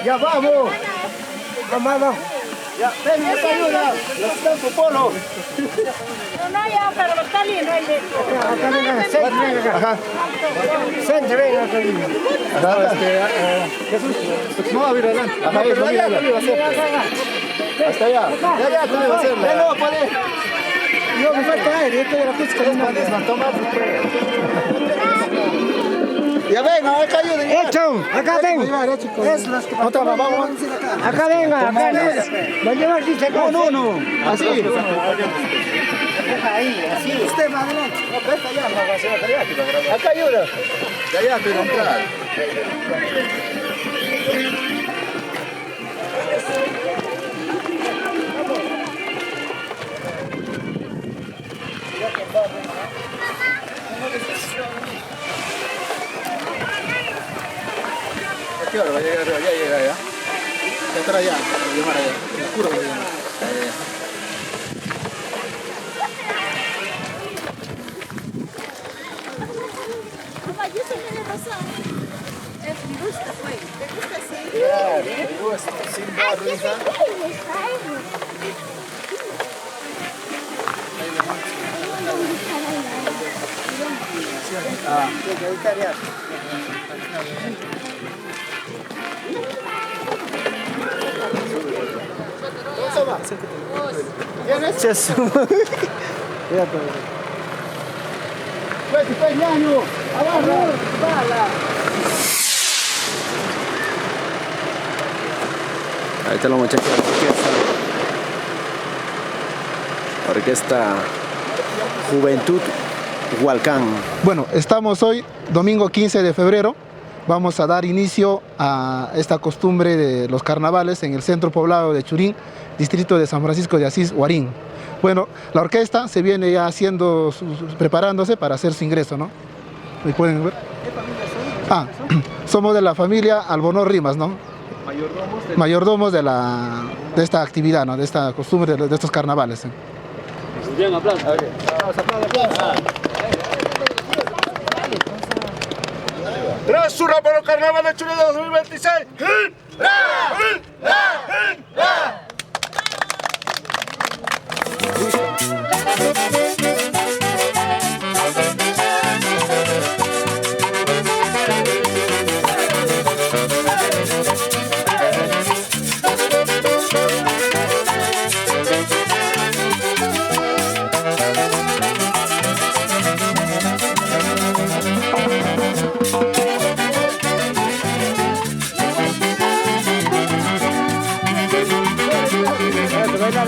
Ya vamos. Vamos. Ya, ven, esta ayuda. Los tu polo. No, ya, pero está lindo. Acá venga, Sente, venga, acá venga. Jesús. No, a ver, adelante. Ajá, pero allá arriba, hasta allá. Ya, tú le vas a hacer. Ya no, puede. No, me falta aire. Esto ya la puse con las manos. Toma, ya venga, acá ayuden. Hecho, acá venga. Otra, vamos. Acá venga, acá no. No. Así. Así. Usted va adelante. No, presta allá. Acá ayuda. De allá te entrar. ¿A qué hora va a llegar arriba? Ya llega ya. Ya estará allá, para llamar allá. El oscuro voy a llamar. Mamá, yo soy de razón. Me gusta, pues. ¿Te gusta así? Ya, me gusta. Sin barriga. Ah, ahí estaría. ¿Quién es? Jesús. Pues, ñaño, agarra, bala. Ahí está los muchachos de la orquesta Juventud Hualcán. Bueno, estamos hoy, domingo 15 de febrero. Vamos a dar inicio a esta costumbre de los carnavales en el centro poblado de Churín, distrito de San Francisco de Asís, Huarín. Bueno, la orquesta se viene ya haciendo, preparándose para hacer su ingreso, ¿no? ¿Me pueden ver? ¿Qué familia son? Somos de la familia Albonor Rimas, ¿no? Mayordomos de esta actividad, ¿no? De esta costumbre, de estos carnavales. Bien, aplausos. Aplausos. Trasura para el carnaval de Churín de 2026. Baila.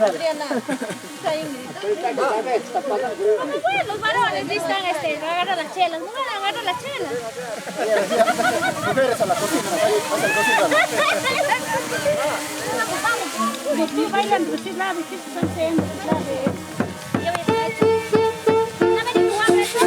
podría nada. Está Ingrid. Bueno, los varones están no agarran las chelas, no van a agarrar las chelas. Mujeres a la cocina, pasa el cocina. Después bailan, pues sí, la viste, son siempre, yo había hecho. ¿No me dijo algo eso?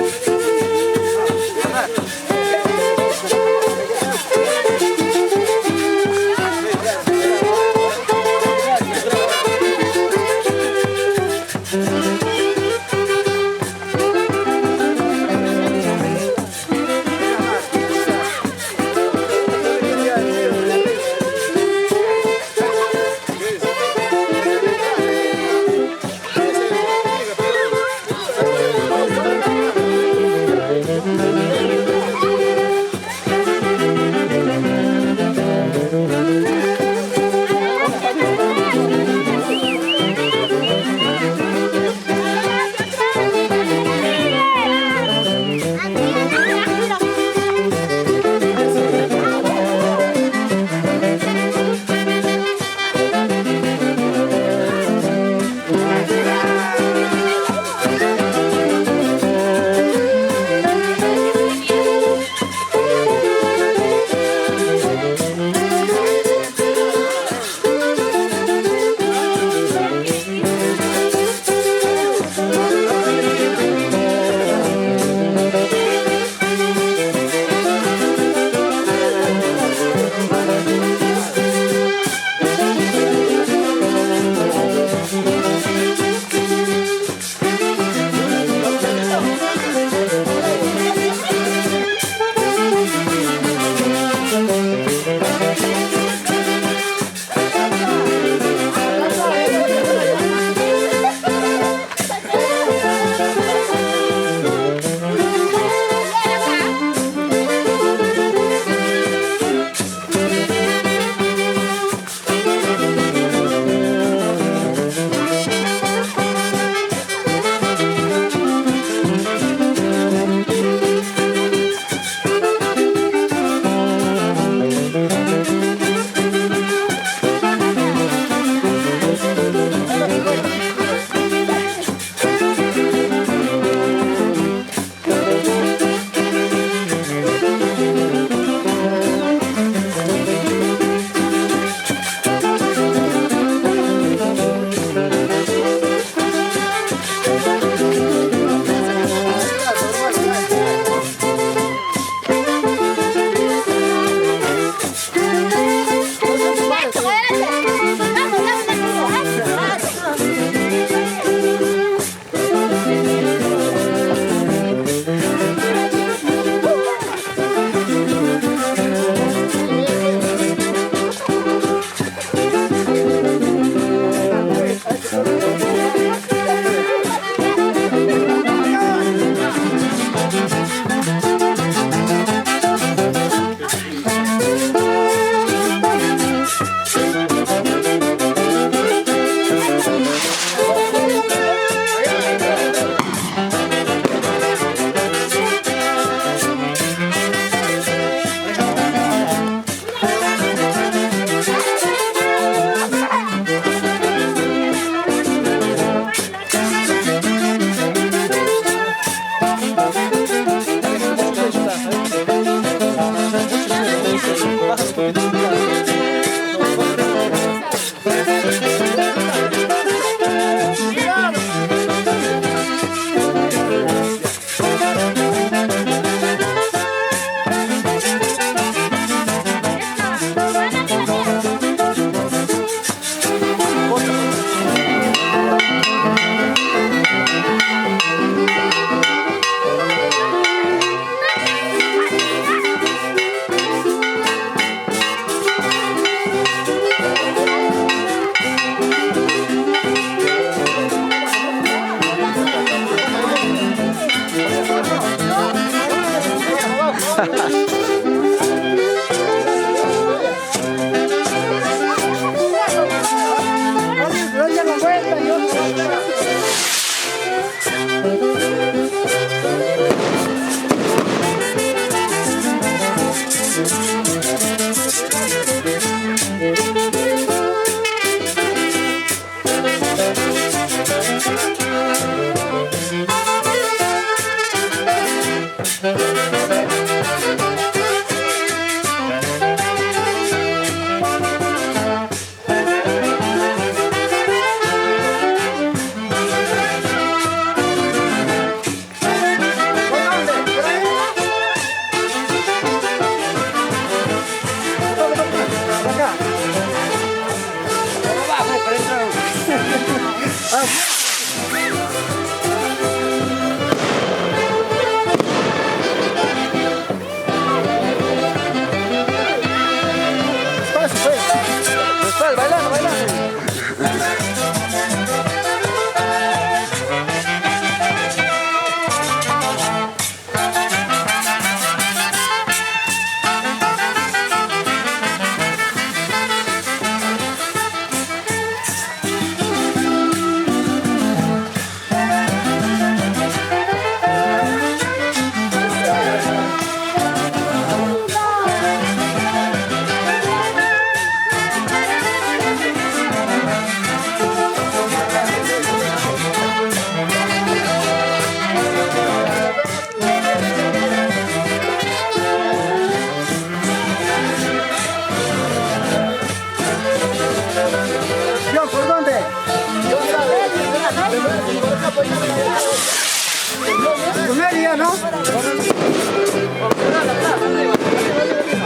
Media, ¿no?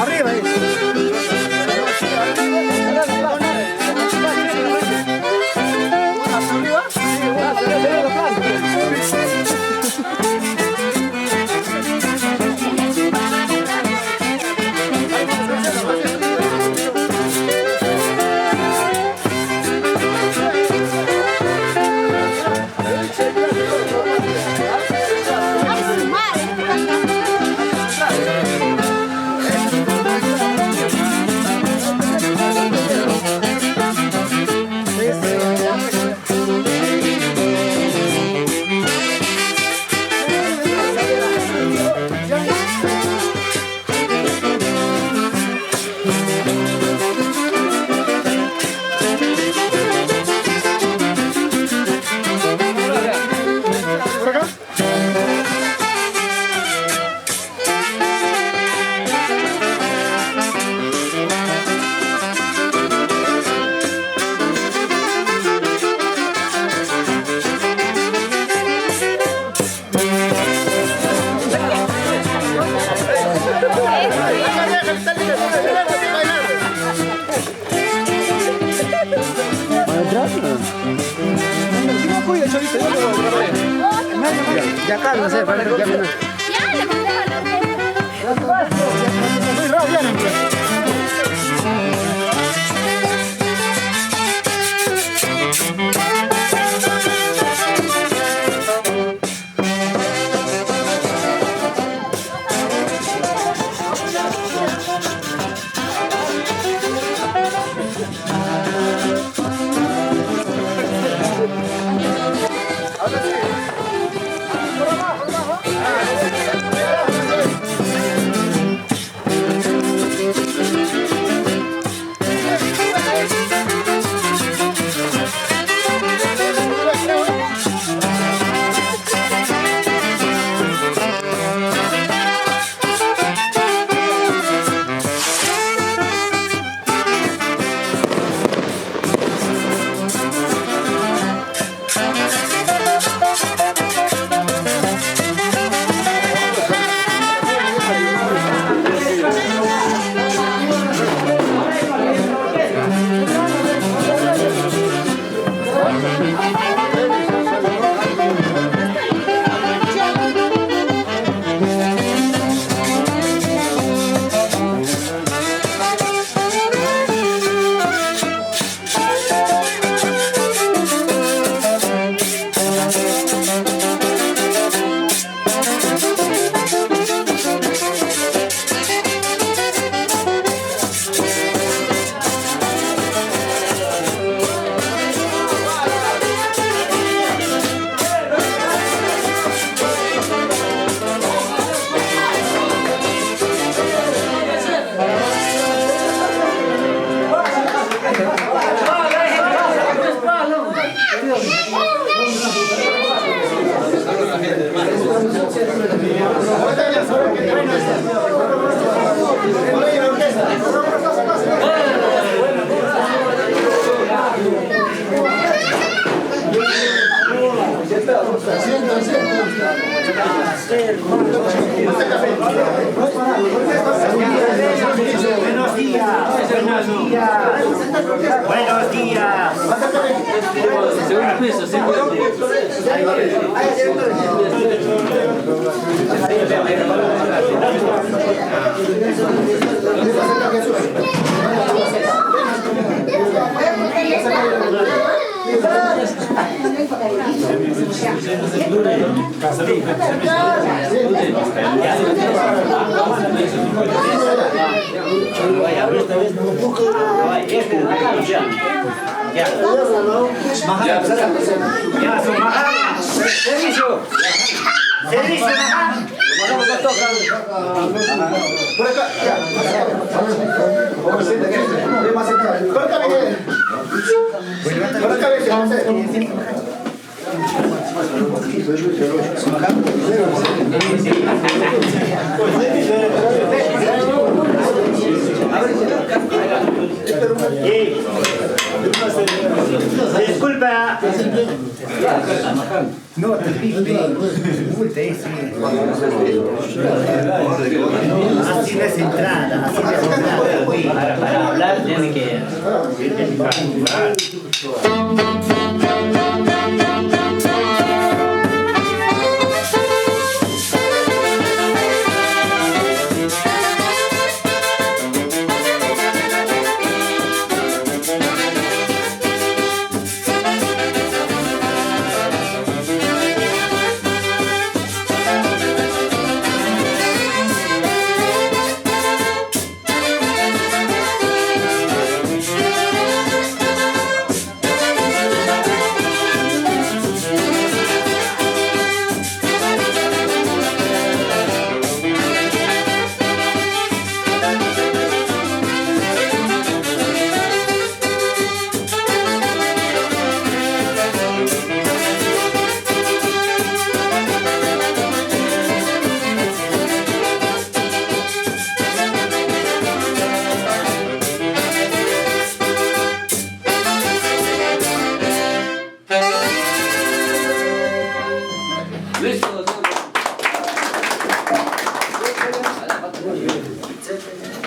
Arriba ahí. Ya acá, no sé, para que ya no. Ya, le mandé a la orquesta. Muy rápido, Buenos días. Segundo piso, segundo piso. Disculpa. No, así no es entrada, así no es entrada. Para hablar tiene que...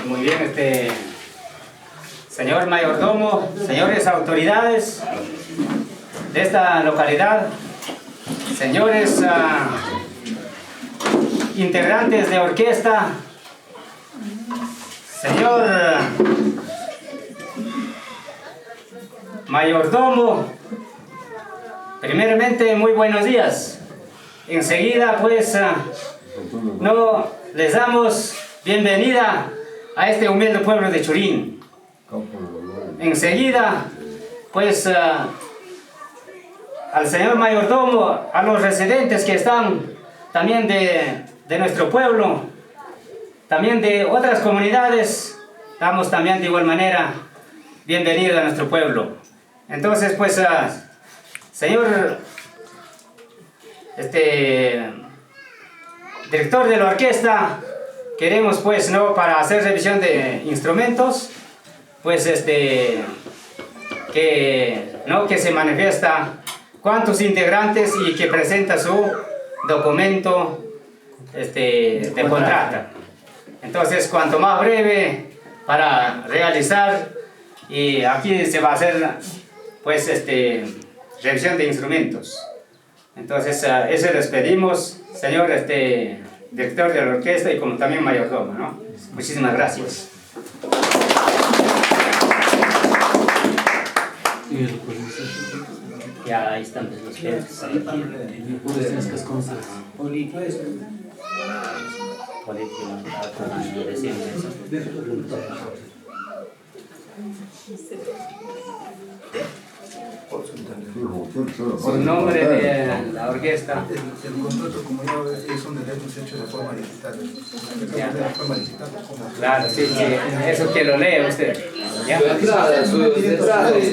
Muy bien, señor mayordomo, señores autoridades de esta localidad, señores integrantes de orquesta, señor mayordomo, primeramente muy buenos días. Enseguida pues no les damos bienvenida a este humilde pueblo de Churín. Enseguida pues al señor mayordomo, a los residentes que están también de nuestro pueblo, también de otras comunidades, damos también de igual manera bienvenida a nuestro pueblo. Entonces pues señor director de la orquesta, queremos pues para hacer revisión de instrumentos, pues que se manifiesta cuántos integrantes y que presenta su documento de contrato. Entonces cuanto más breve para realizar, y aquí se va a hacer pues revisión de instrumentos. Entonces eso les pedimos, señor director de la orquesta y como también mayordomo, ¿no? Muchísimas gracias. Ya ahí están los jefes. Su nombre de la orquesta. El contrato, como ya es un derecho hecho de forma digital. De forma digital. Claro, sí, sí, eso que lo lee usted. ¿Ya? Su entrada, su entrada y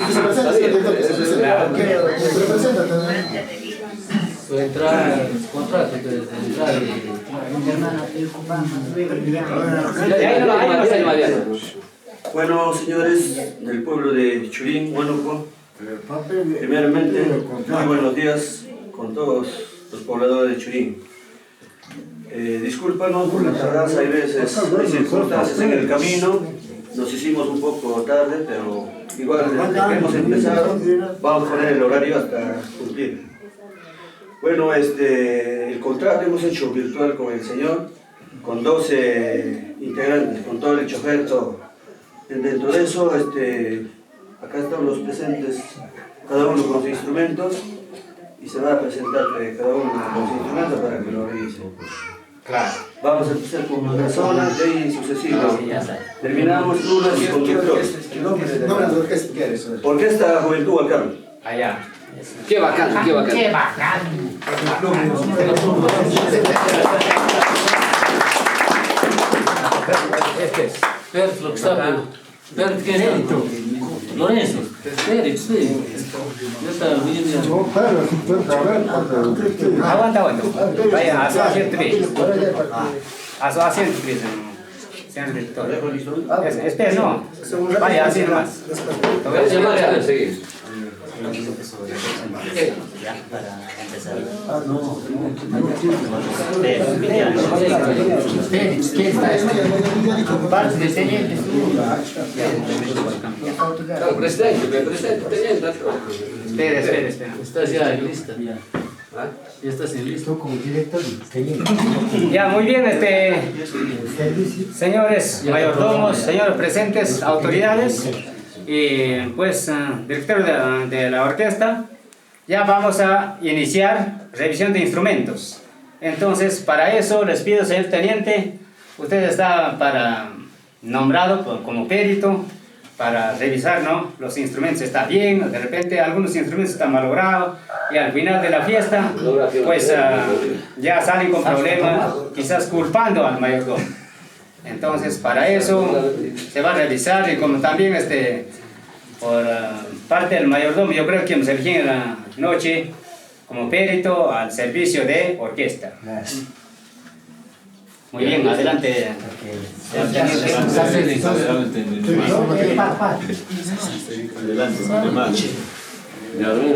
su entrada, contrato de entrada Bueno, señores del pueblo de Churín, Huánuco, primeramente, muy buenos días con todos los pobladores de Churín. Discúlpanos por la tardanza, hay veces, hay circunstancias en el camino, nos hicimos un poco tarde, pero igual desde que hemos empezado vamos a poner el horario hasta cumplir. Bueno, el contrato hemos hecho virtual con el señor, con 12 integrantes, con todo el chofer, todo. Dentro de eso, acá están los presentes, cada uno con sus instrumentos, y se va a presentar cada uno con sus instrumentos para que lo revisen. Claro. Vamos a empezar con una persona, de ahí sucesivo. Terminamos lunas y conductores. Orquesta Juventud Huacán. Allá. Qué bacán, qué bacán. ¡Qué bacán! Pérez, lo que está. Pérez, ¿qué es esto? Lorenzo. Pérez, sí. Ya está viniendo. Aguanta. Vaya, a su asiento, a su asiento, señor director. Espera, no. Vaya, así nomás. Ya, para empezar. Parte de teniente. Presidente, teniente. Espera. Estás ya en lista. Ya estás en lista. Como director, Ya, muy bien, señores mayordomos, señores presentes, autoridades y pues director de la orquesta, ya vamos a iniciar revisión de instrumentos. Entonces, para eso les pido, señor teniente, usted está nombrado como perito para revisar, ¿no? Los instrumentos están bien, de repente algunos instrumentos están malogrados y al final de la fiesta pues ya salen con problemas, quizás culpando al mayordomo. Entonces para eso se va a revisar y como también por parte del mayordomo, yo creo que nos elegí en la noche como perito al servicio de orquesta. Muy bien, adelante. Ya, no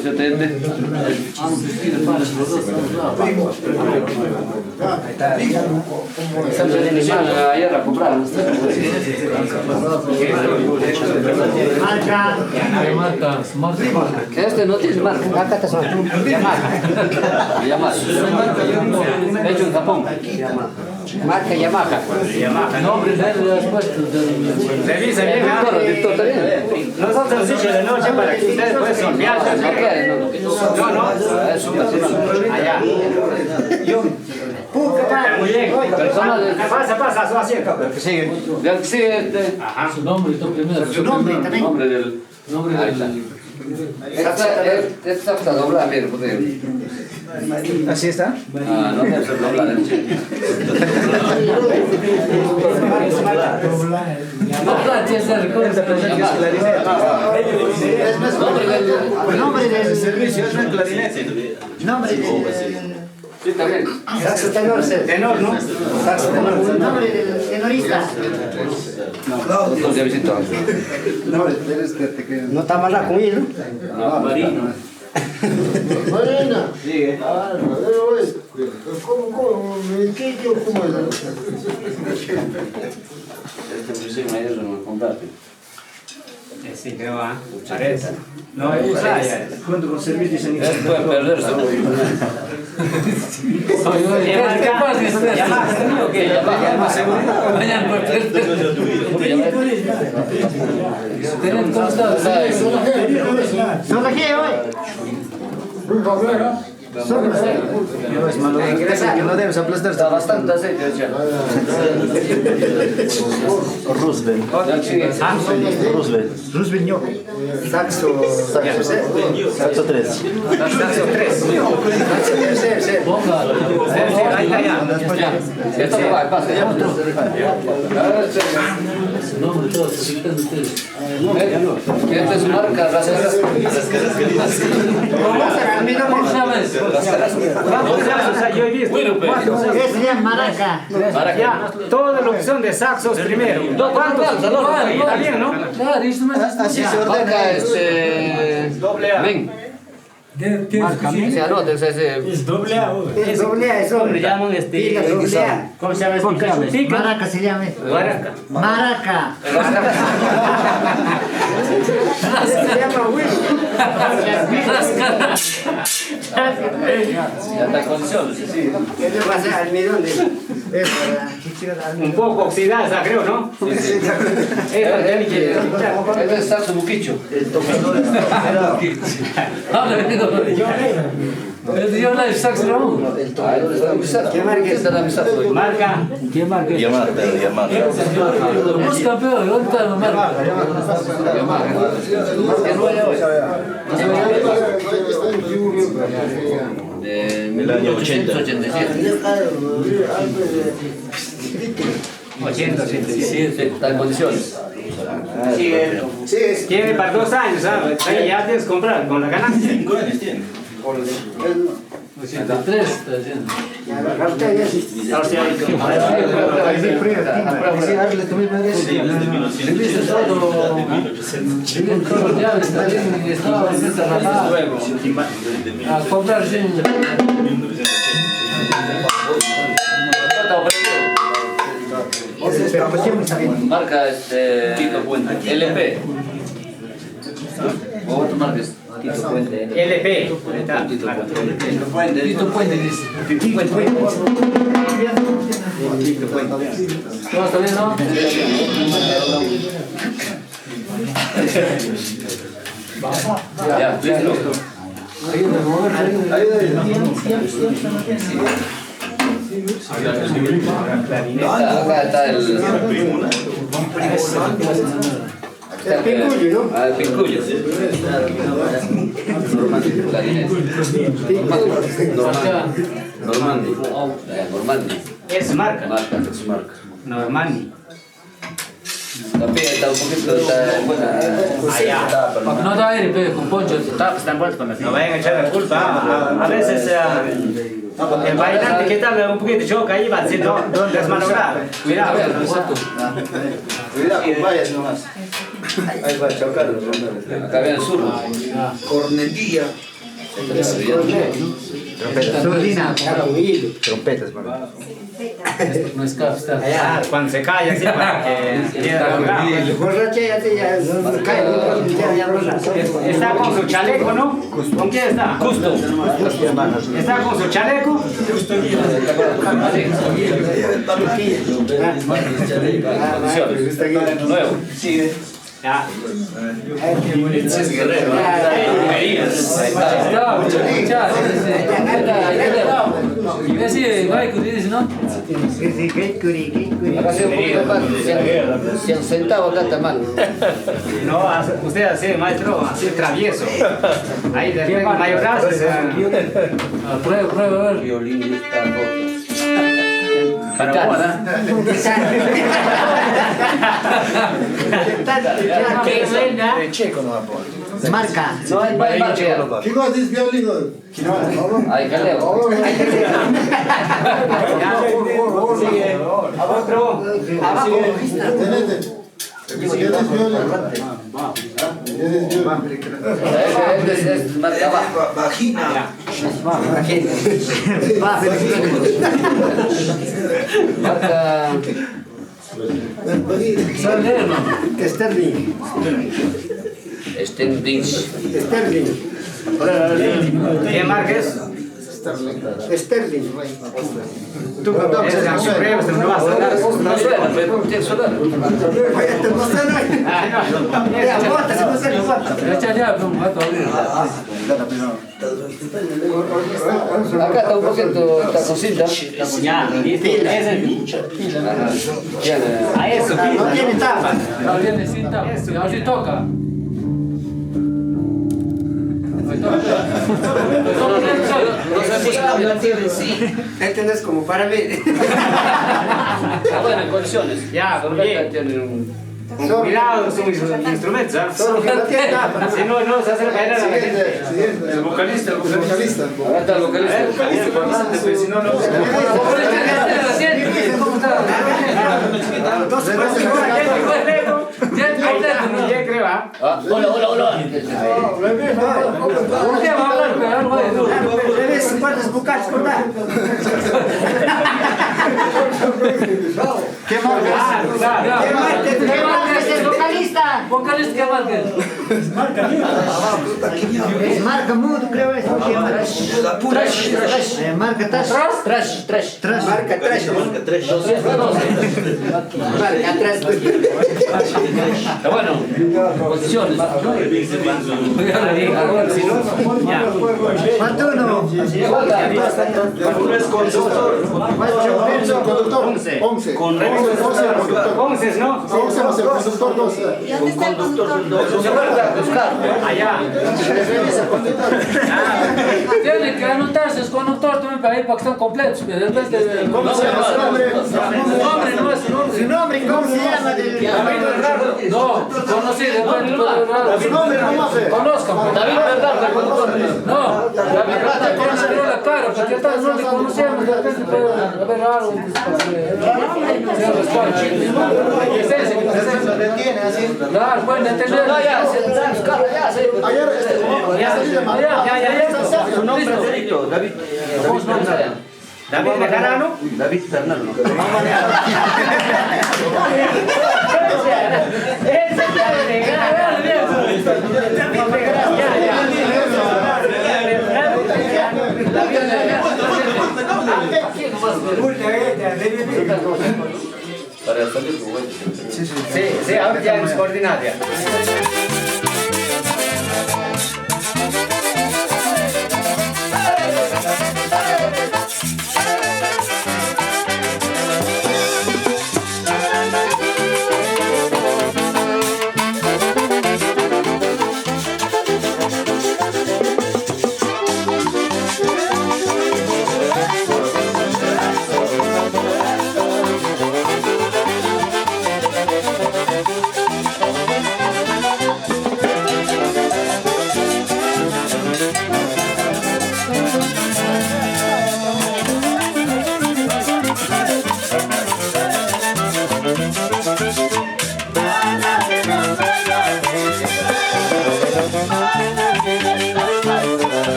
se atiende. Ayer la compraron. Este no tiene marca. Yamaha. Hecho en Japón. Marca Yamaha. Nombre de él después. Revisa bien, nosotros dicho de noche para que ustedes puedan sortearse. No. Allá. Muy bien. Pasa a su asiento. Sigue. Ajá. Su nombre y tu primero. Su nombre también. Nombre del. Esta está doblada, mire, ¿Así está? no debe ser doblada. No, tiene que recorrer. Nombre del servicio es un clarinete. nombre del Sí, también. saxo tenor, Tenor, ¿no? saxo tenor, nombre del tenorista. Los de visita. No está mal con él, No, Marino. Marina. Sigue. ¿Cómo? ¿Qué cómo es? Este mayor no comparte. Sí, creo, parece. No, es ya. Junto con servicio y Puede perderse. ¿Qué pasa? ¿Llamaste? Ok, mañana puede perder. ¿Cómo estás? ¿Solo aquí hoy? Que no debes aplastar. Está bastante aceite, Roosevelt. Roosevelt ñoco. Saxo 3. Saxo 3. Ahí está ya. Esto no va, pasa. Su nombre, todo, se quitan ustedes. ¿Quién es marca? ¿Cómo se llama eso? Yo he visto. Ese se llama maraca. Ya, todo lo que son de saxos primero. ¿Cuántos? Está bien, ¿no? Claro, Así se ordena. Doble A. Ven. Se anota, Es doble A, eso. Le llaman Pila, doble A. ¿Cómo se llama este? Maraca se llama. Maraca. Maraca. Se llama Will. Ya está en condiciones, sí. ¿Qué le pasa al almidón? Un poco oxidada, creo, ¿no? Este es saxo buquicho. Yo la saxo Ramón. ¿Qué marca está la misa? Marca. ¿Qué marca? Yamaha. Busca peor, ¿dónde está la marca? Del año 80. 87. Está en condiciones. Tiene para 2 años, ¿sabes? Ahí ya tienes que comprar con la ganancia. 5 años tiene. 83 está diciendo. Ahí sí frío, Viviste todo ya, está bien, y estaba a comprar sin... Marca LP. ¿O tu marca es? Tito Puente. LP. Tito Puente dice. ¿Todo está bien, no? Ya, listo. Acá está el pincullo, ¿no? Ah, el pincullo. Normandi. Es marca. Es marca. Normandi. También está un poquito... No está aire, pero con poncho. Está envuelto con la No vayan a echar la culpa. A veces el bailante que tal un poquito choca ahí va diciendo desmanobrar. Cuidado. Cuidado, vayas nomás. Ahí va a chocar. Acá viene el sur. Cornetilla. Trompetas, mano. No es café, está. Cuando se calla así para que está con su chaleco, ¿no? ¿Con quién está? Justo. Está con su chaleco. Nuevo. Ya. Es guerrero. Y ve así, vai, que dice, ¿no? Acá se un poquito más, 100 centavos acá está mal. No, usted así, maestro, así travieso. Ahí de mayorazos. Prueba, a ver. Violín está roto. Para vos, ¿Qué suena? Checo no va a poner. Marca. No hay marca. ¿Qué cosa es violín? Ay, caleo. Otro. Abajo. Es marca abajo. Vagina. Marca... Sterling. Sterling. Sterling. ¿Qué marca es? Sterling. Tú no vas a hablar. No suena, pero tiene que sonar. Echa ya, un rato a abrir. Acá está un poquito, está con cinta. Ya, ¿viste? A eso, No tiene tapa. No viene cinta, y así toca. Este no es como para mí. Está bueno, en condiciones. Ya, bien. Tiene un... Cuidado, son instrumentos, ¿ah? Solo que no tiene tapa. Si no, no se hace bailar a la gente. El vocalista. Acá está el vocalista. Si no, no. Ya creo, ¿ah? Hola. ¿Por qué va a hablar? ¿Debes cuántos vocales cortar? ¿Qué marca? ¿Qué marca es el vocalista? ¿Vocalista qué marca es? Es marca Mood, creo es. Marca Trash. Trash. Marca Trash. Marca Trash. Está bueno. Posiciones. ¿Cuánto uno? Uno es conductor. 11. Con 11, ¿no? 11 más el conductor 12. ¿Y dónde está Allá. Tienen que anotarse el conductor también para ir para que estén completos. Pero en vez de... ¿Cómo se llama su nombre? Nombre, no es su nombre. ¿Su nombre cómo se llama? No, conocí, ¿Su nombre cómo se llama? conozcan. David Bernardo, el conductor. No, David Bernardo, conoció la cara, porque tal no le conocíamos, de repente puede haber algo que se responde. Claro, pueden entender. Su nombre es David. David Bejarano. David Fernando. Para salir tu vuelta. Sí, ahora ya hemos coordinado ya.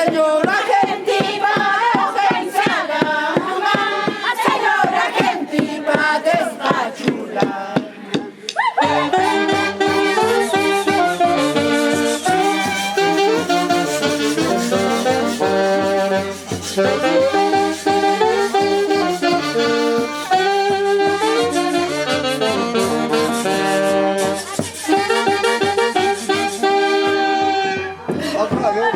señora gentiva, organizada, señora gentiva de esta chula. Otra vez,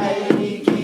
Muy bien.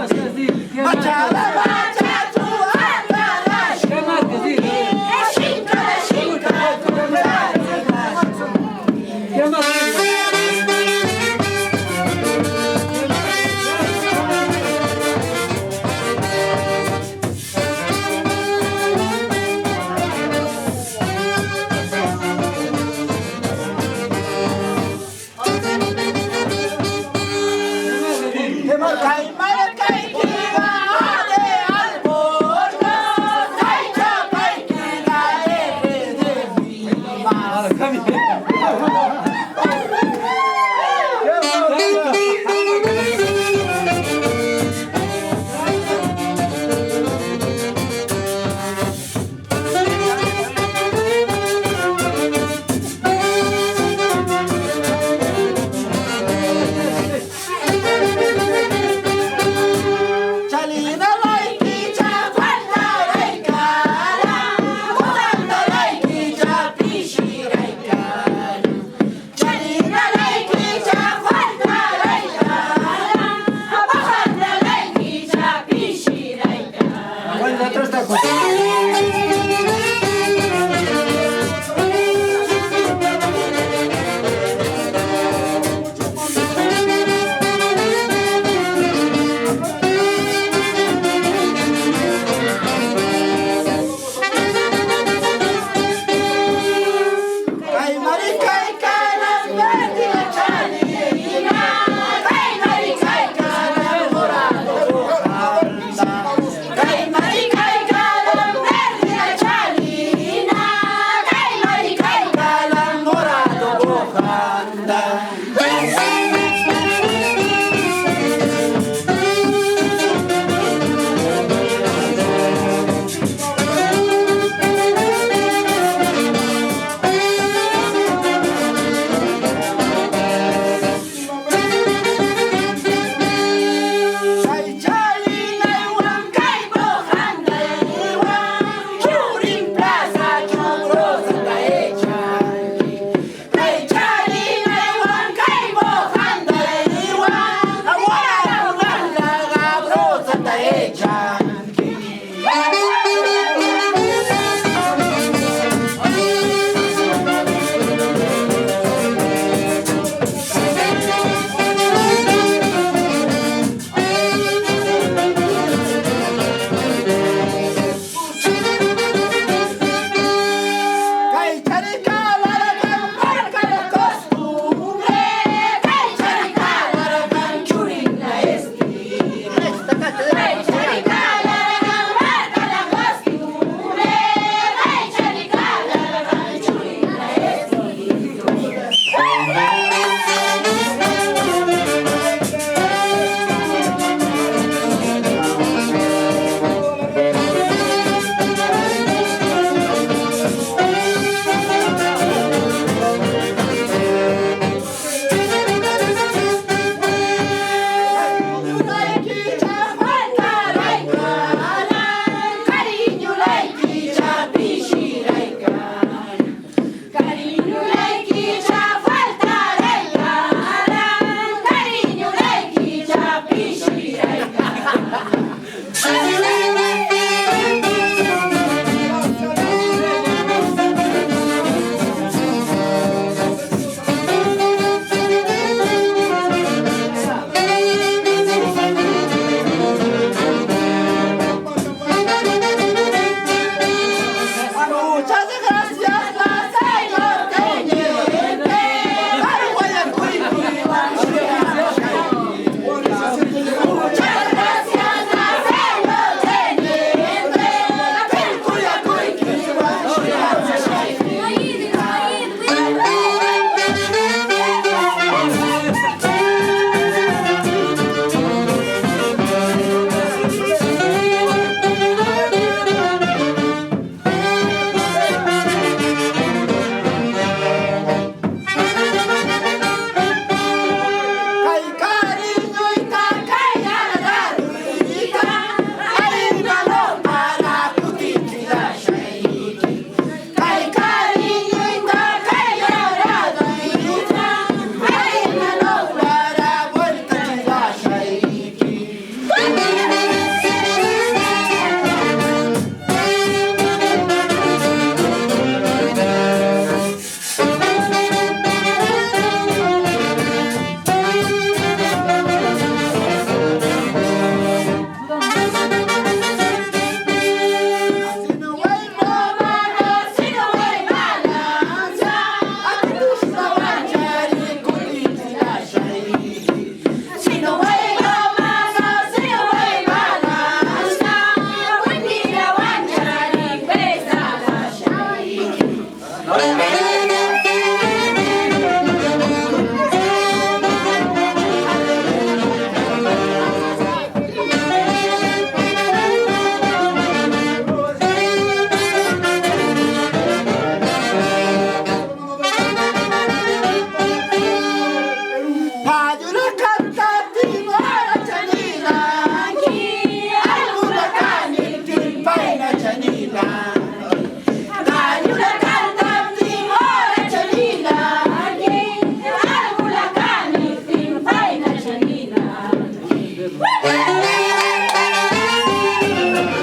más que decir? ¿Qué más? Machada, macha, tu anda, ¿Qué más que decir? ¿Qué más?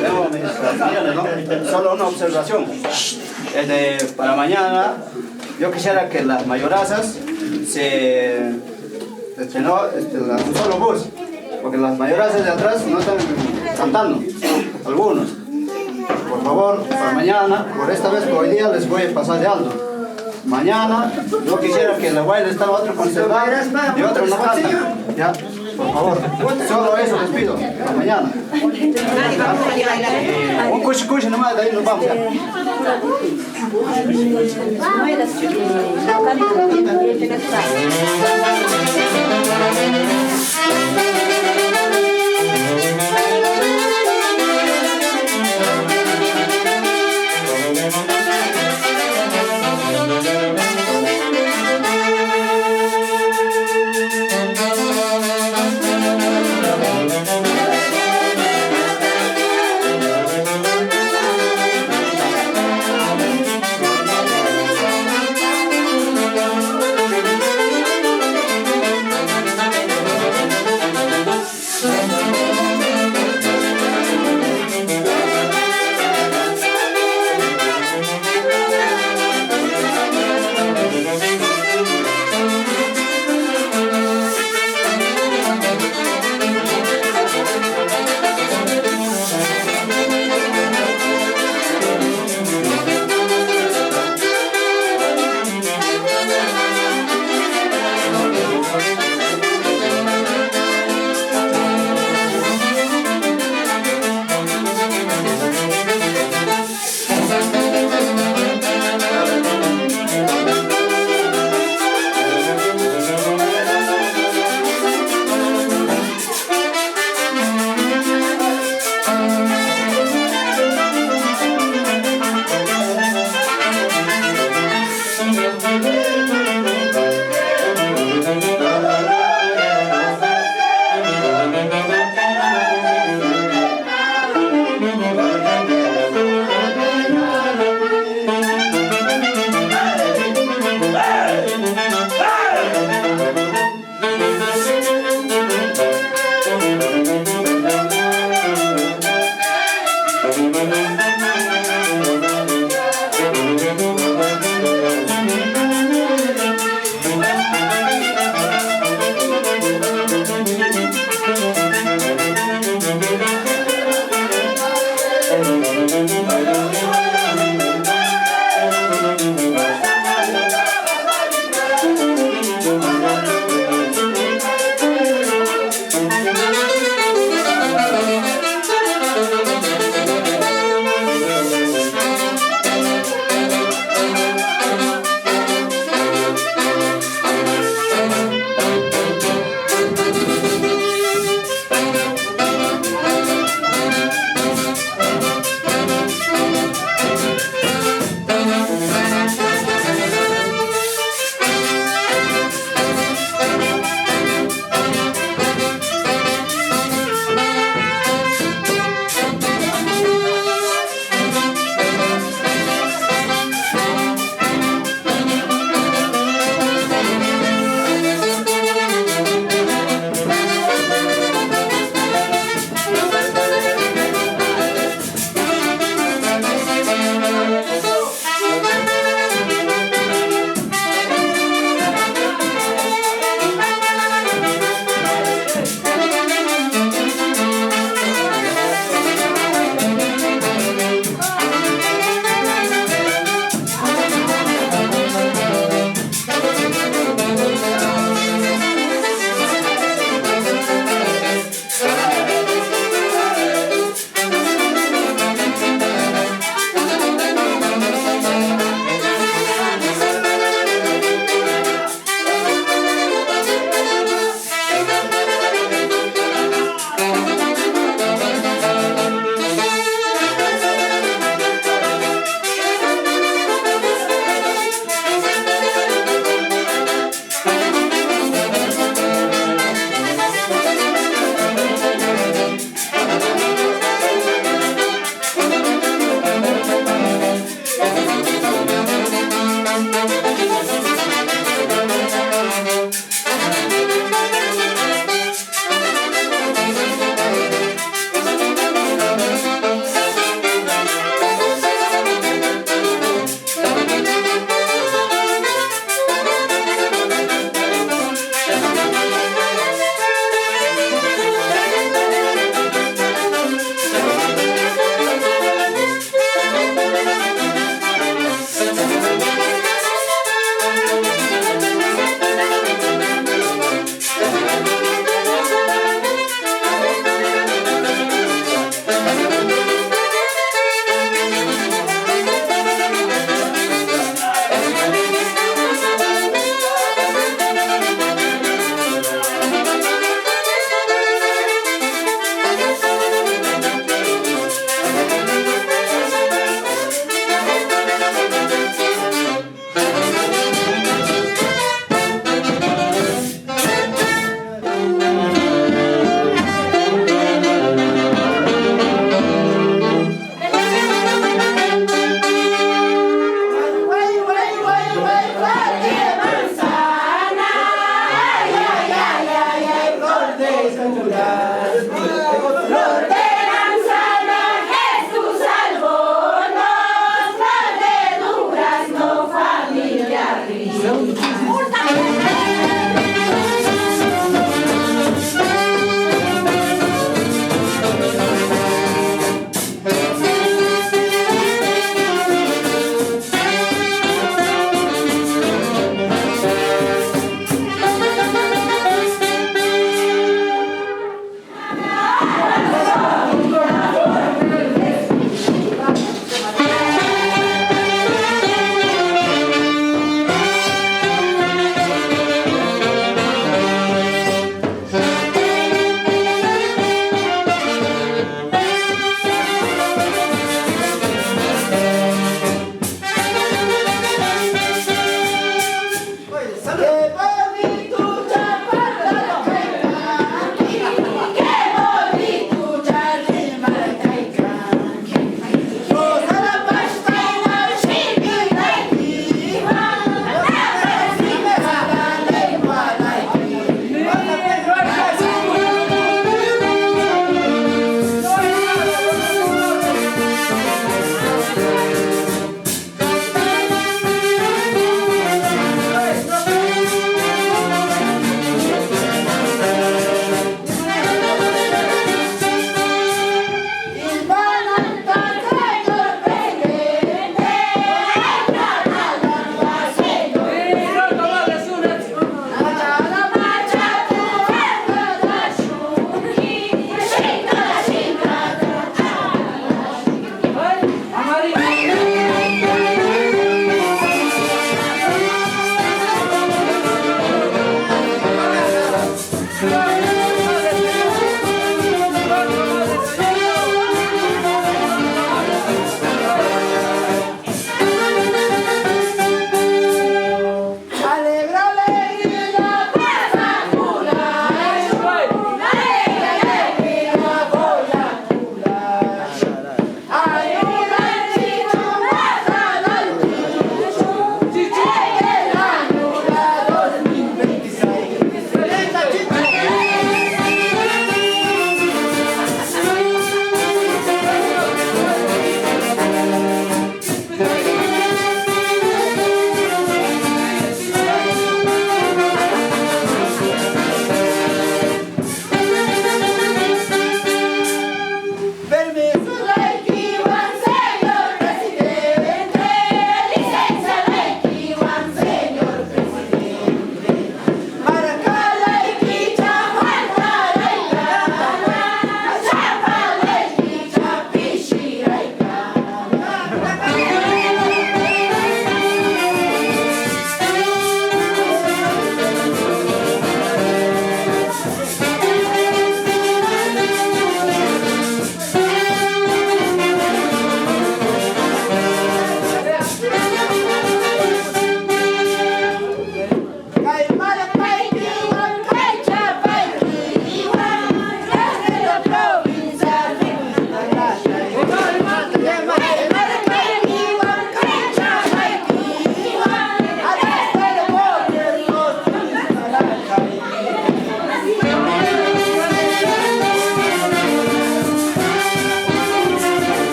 Luego, mis señores, ¿no? Solo una observación. Para mañana, yo quisiera que las mayorazas un solo bus, porque las mayorazas de atrás no están cantando, algunos. Por favor, para mañana, por esta vez, por hoy día les voy a pasar de alto. Mañana, yo quisiera que el baile estaba otro conservado y otro no canta. Ya, por favor, solo eso les pido, para mañana. Un cuchi nomás, de ahí nos vamos.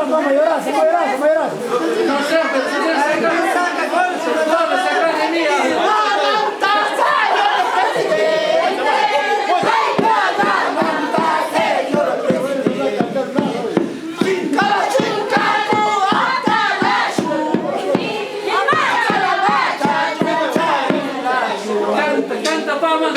vamos a llorar, vamos a llorar, vamos a llorar. No sé, pero si quieres sacar de mí. Canta, Pama.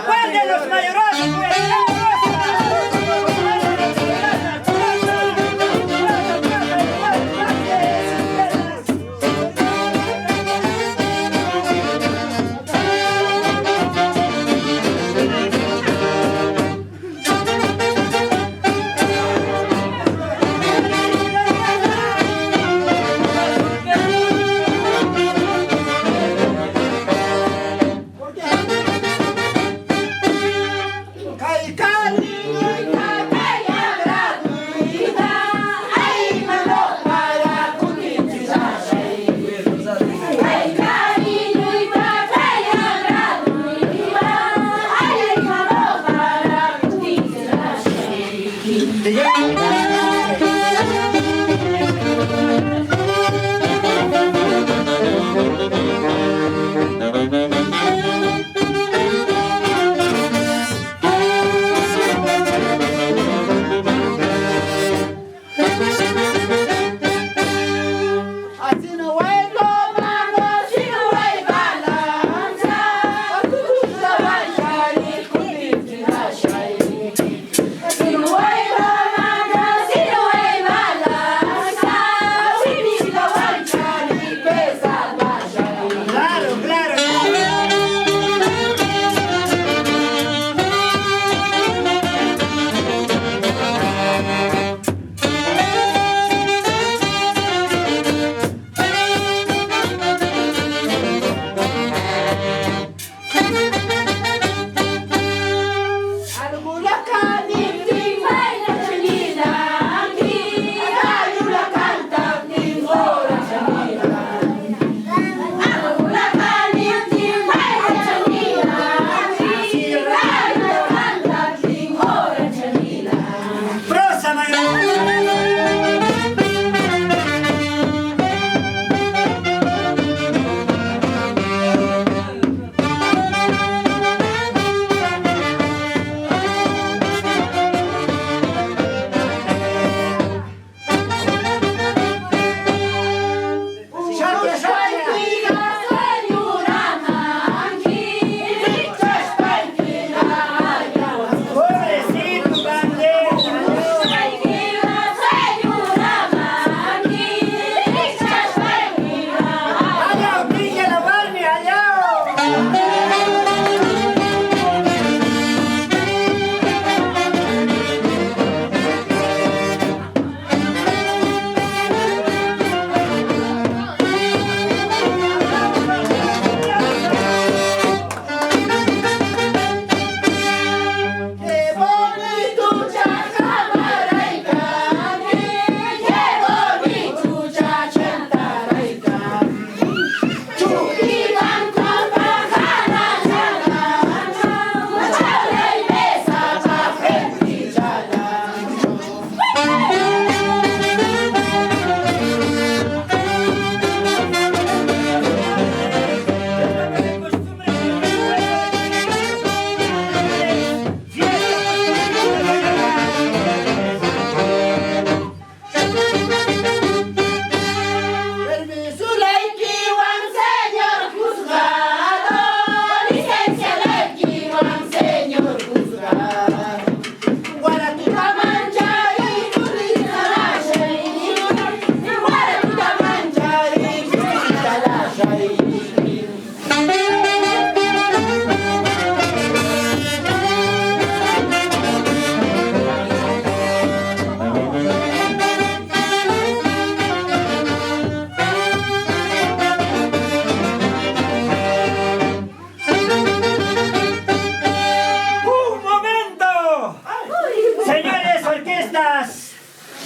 ¿Cuál de los mayores?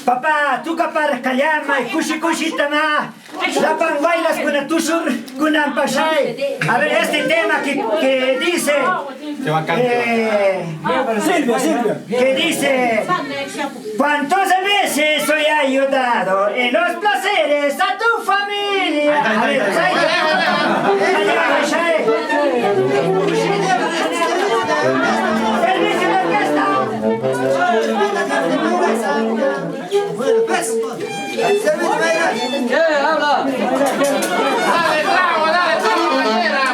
Papá, tu kapar kayama, kushi kushi tama, lapan bailas con atusur, con ampashay. A ver, este tema que dice, Silvia, que dice, ¿cuántas veces soy ayudado en los placeres a tu familia? A ver, servicio de orquesta. Bueno, pues. Se ve bailar. ¿Qué habla? Dale trago, compañera.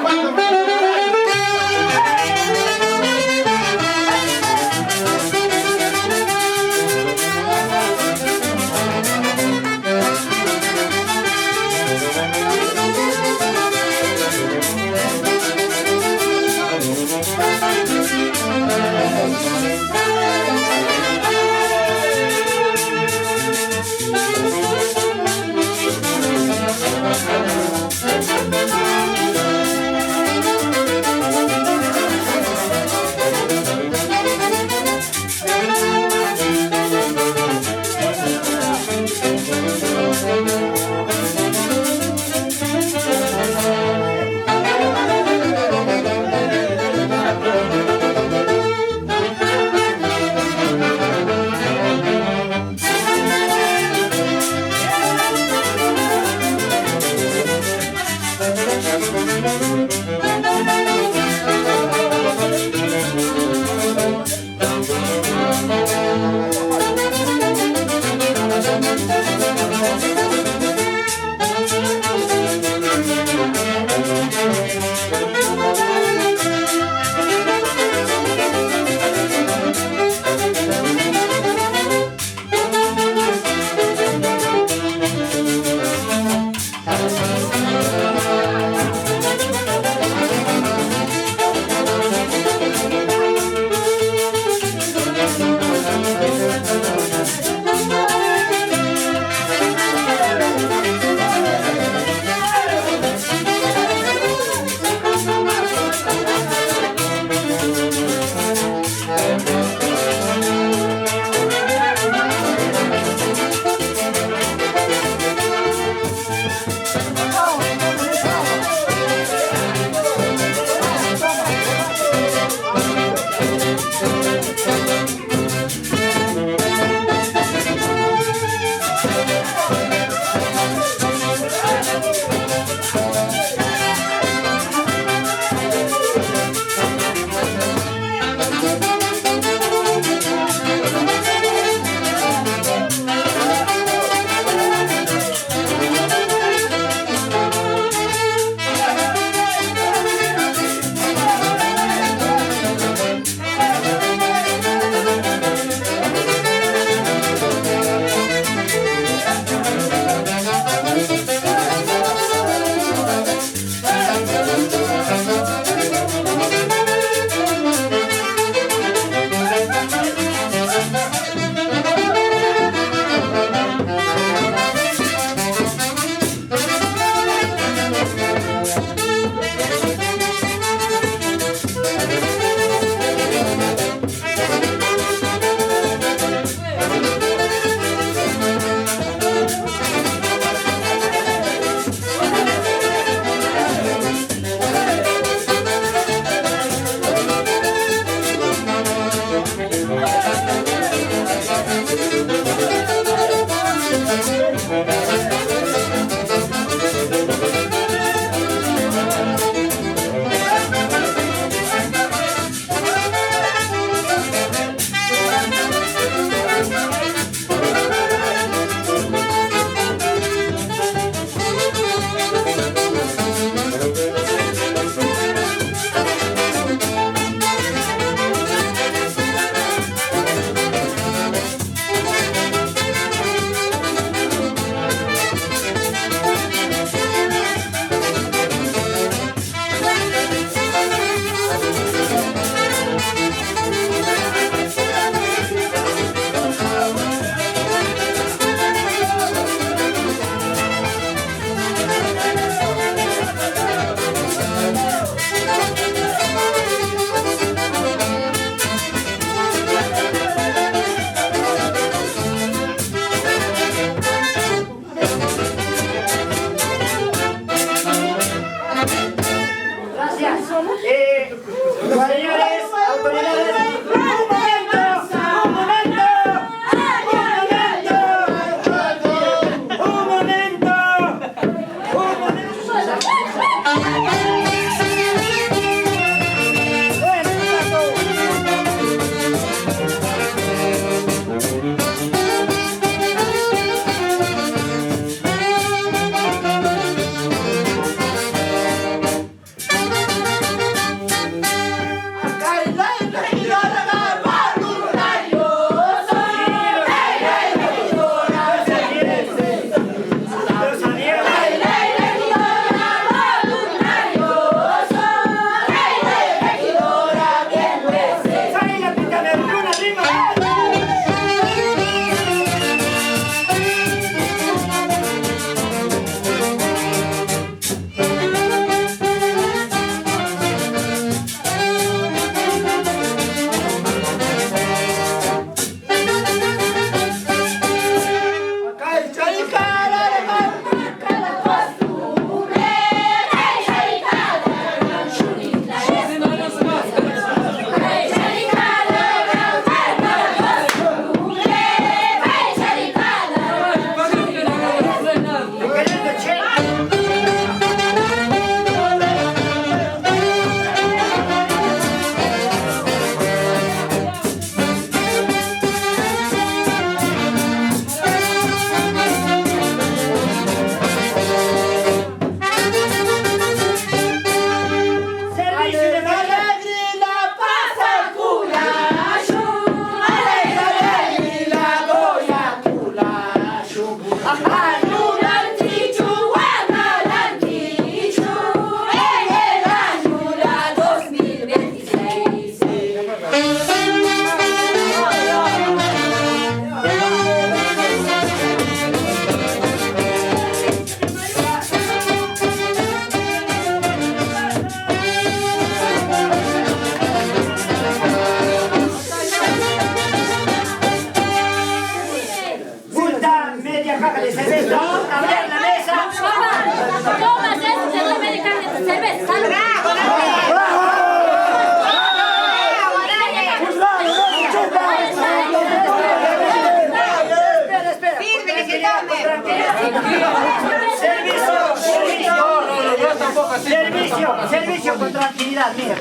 Servicio con tranquilidad, mira.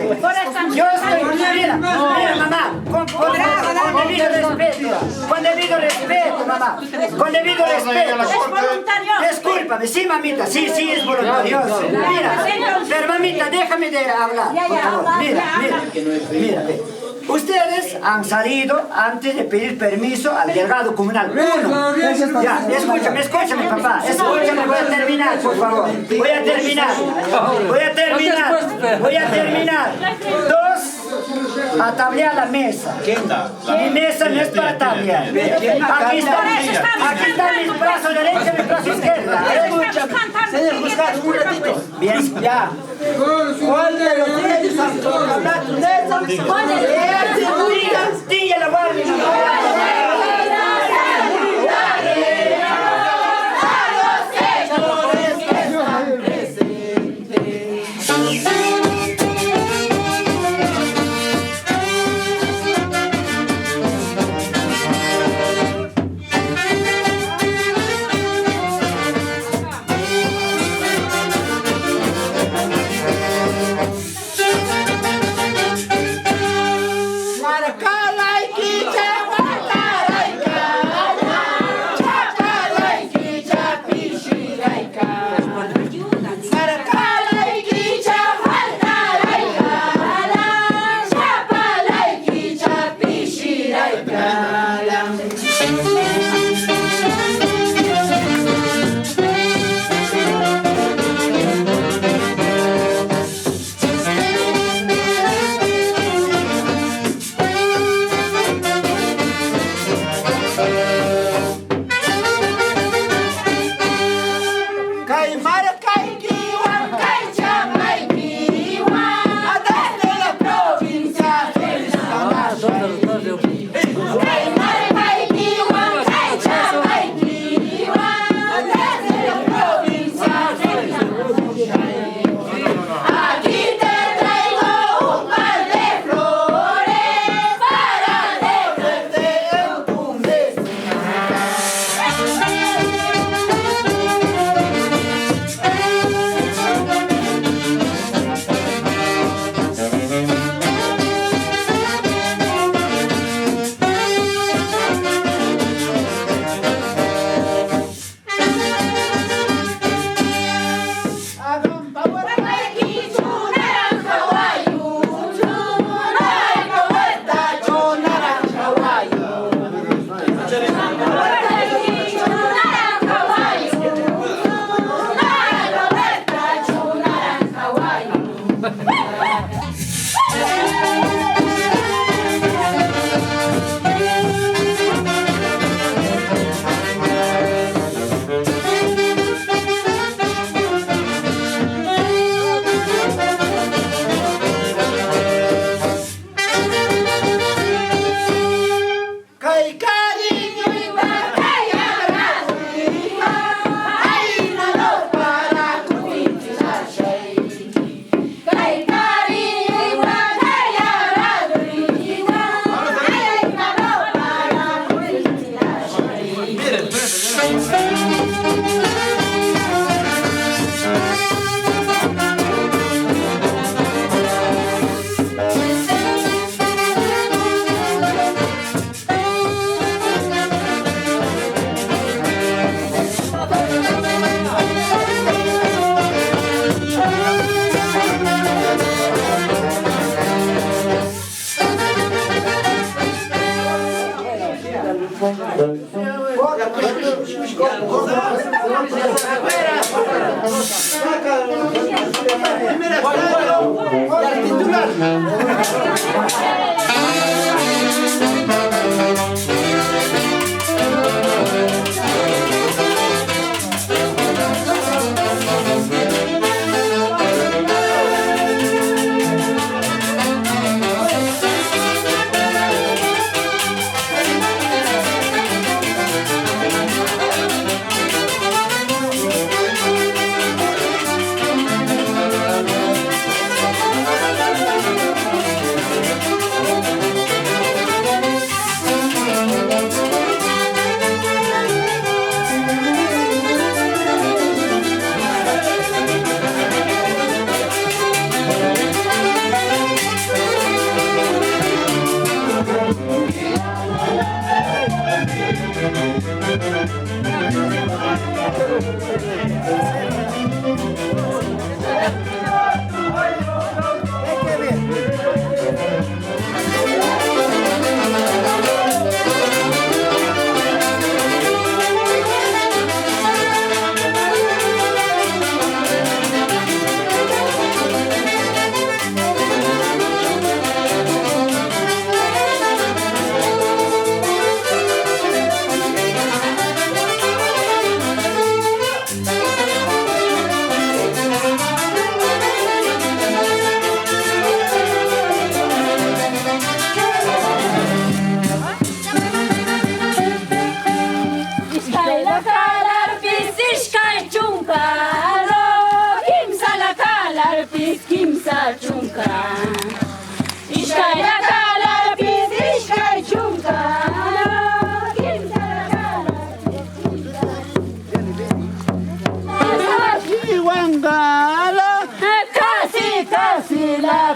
Yo estoy, mira, mamá, con debido respeto, mamá, con debido respeto. Es voluntario. Discúlpame, sí, mamita, sí, es voluntarioso. Mira, pero mamita, déjame de hablar, por favor. Mira. Ustedes han salido antes de pedir permiso al delegado comunal. Uno. Ya, escúchame, papá. Escúchame, voy a terminar, por favor. Voy a terminar. Dos, a tablear la mesa. Mi mesa no es para tablear. Aquí están mis brazos derecho y mis brazos izquierdo. Señor Buscar, un ratito. Bien, ya. ¿Cuál de los tres Tilla la guardia.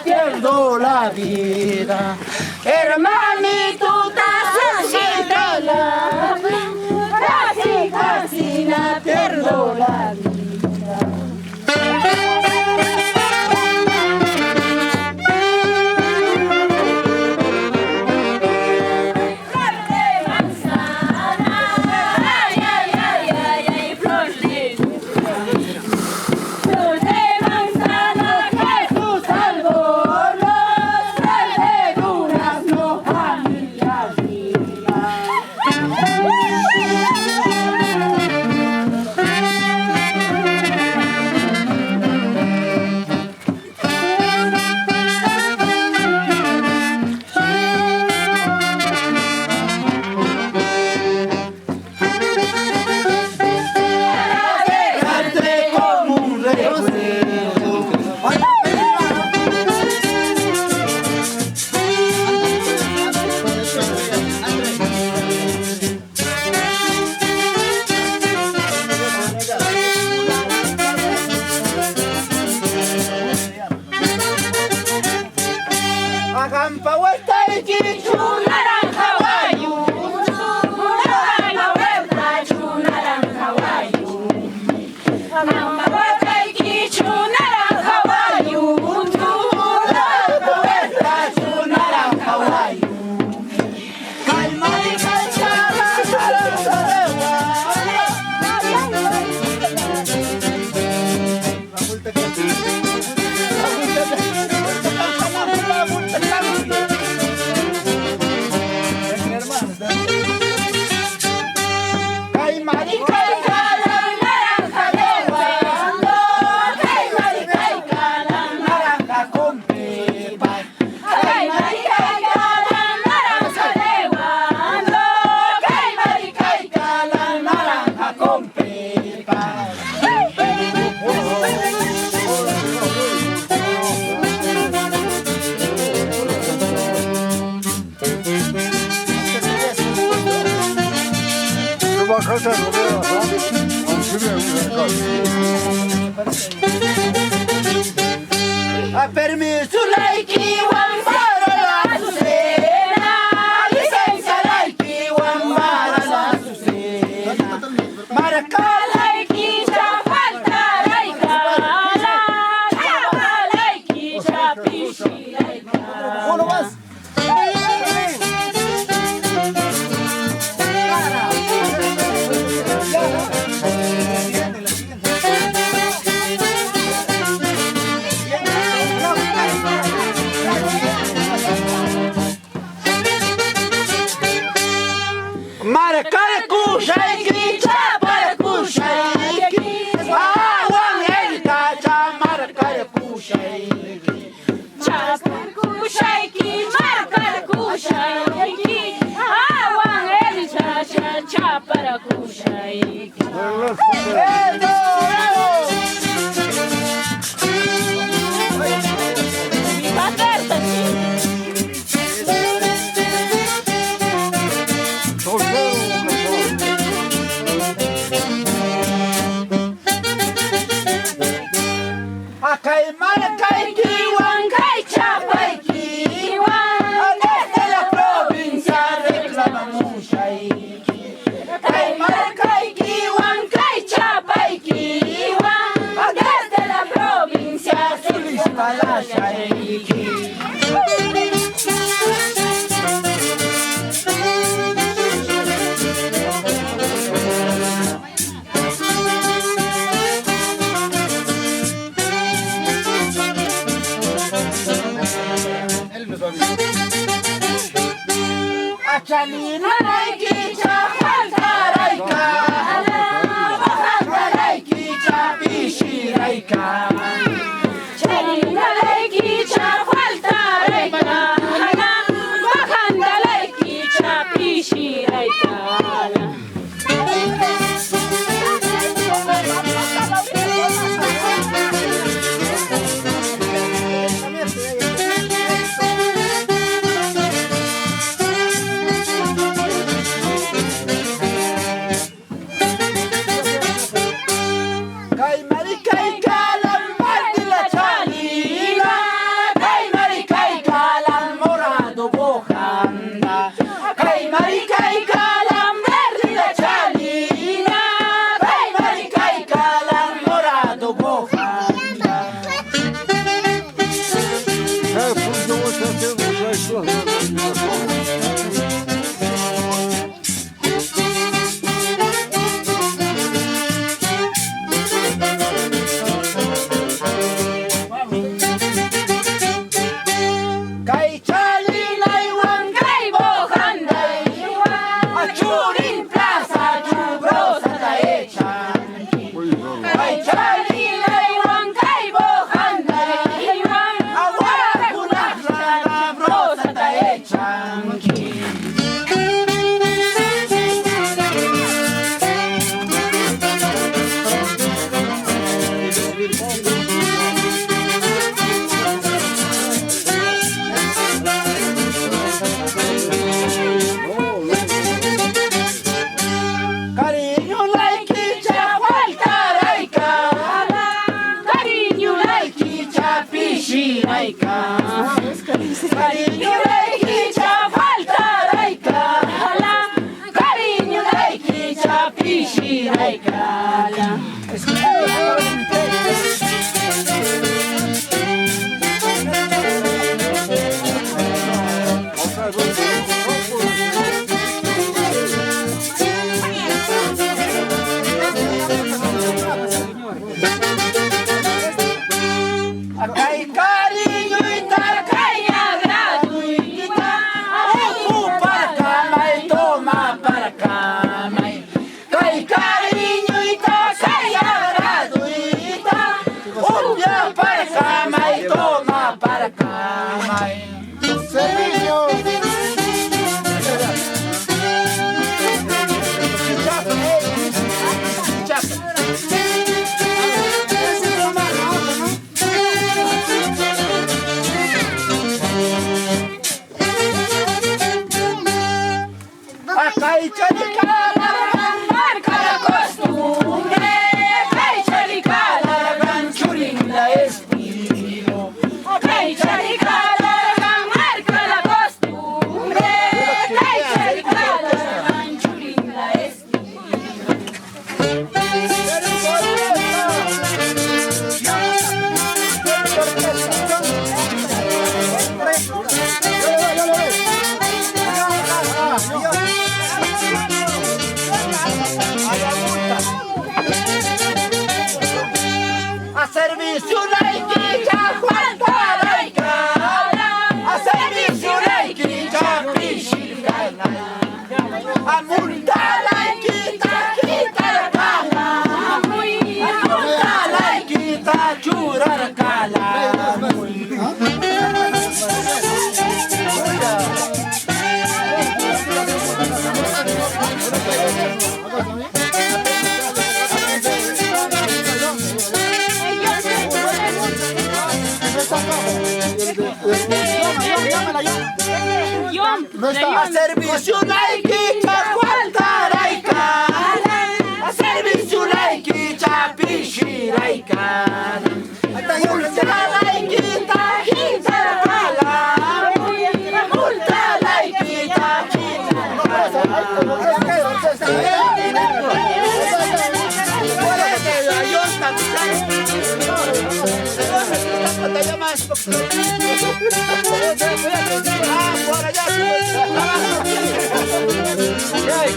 Pierdo la vida, hermanito, casi la pierdo la vida. A permiso, like, para la Azucena, licencia, like, para la Azucena, marca, like, ya falta, like, chava, like, ya pichi, like, uno más. Acá y No está. A servicio laiki, chacualta raika. A servicio laiki, chapishi raika. Multa laiki, tajita rala. Multa laiki, tajita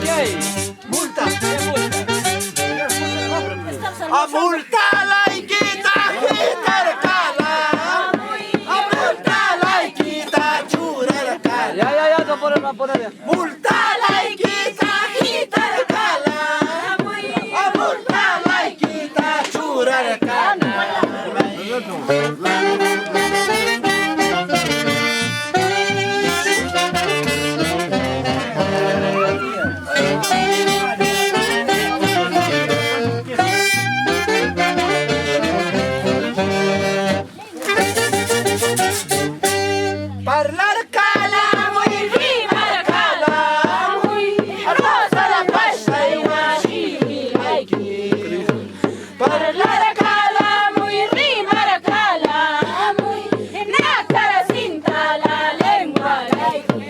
¿Qué hay? Multa. A multa laikita hitarkala. A multa laikita churarkala. Ya, no poner. Multa laikita hitarkala. A multa laikita churarkala. Parlar cala, muy rimar cala, muy hermosa la pasta y guachimi laiki. Parlar cala, muy rimar cala, muy nata la cinta la lengua laiki.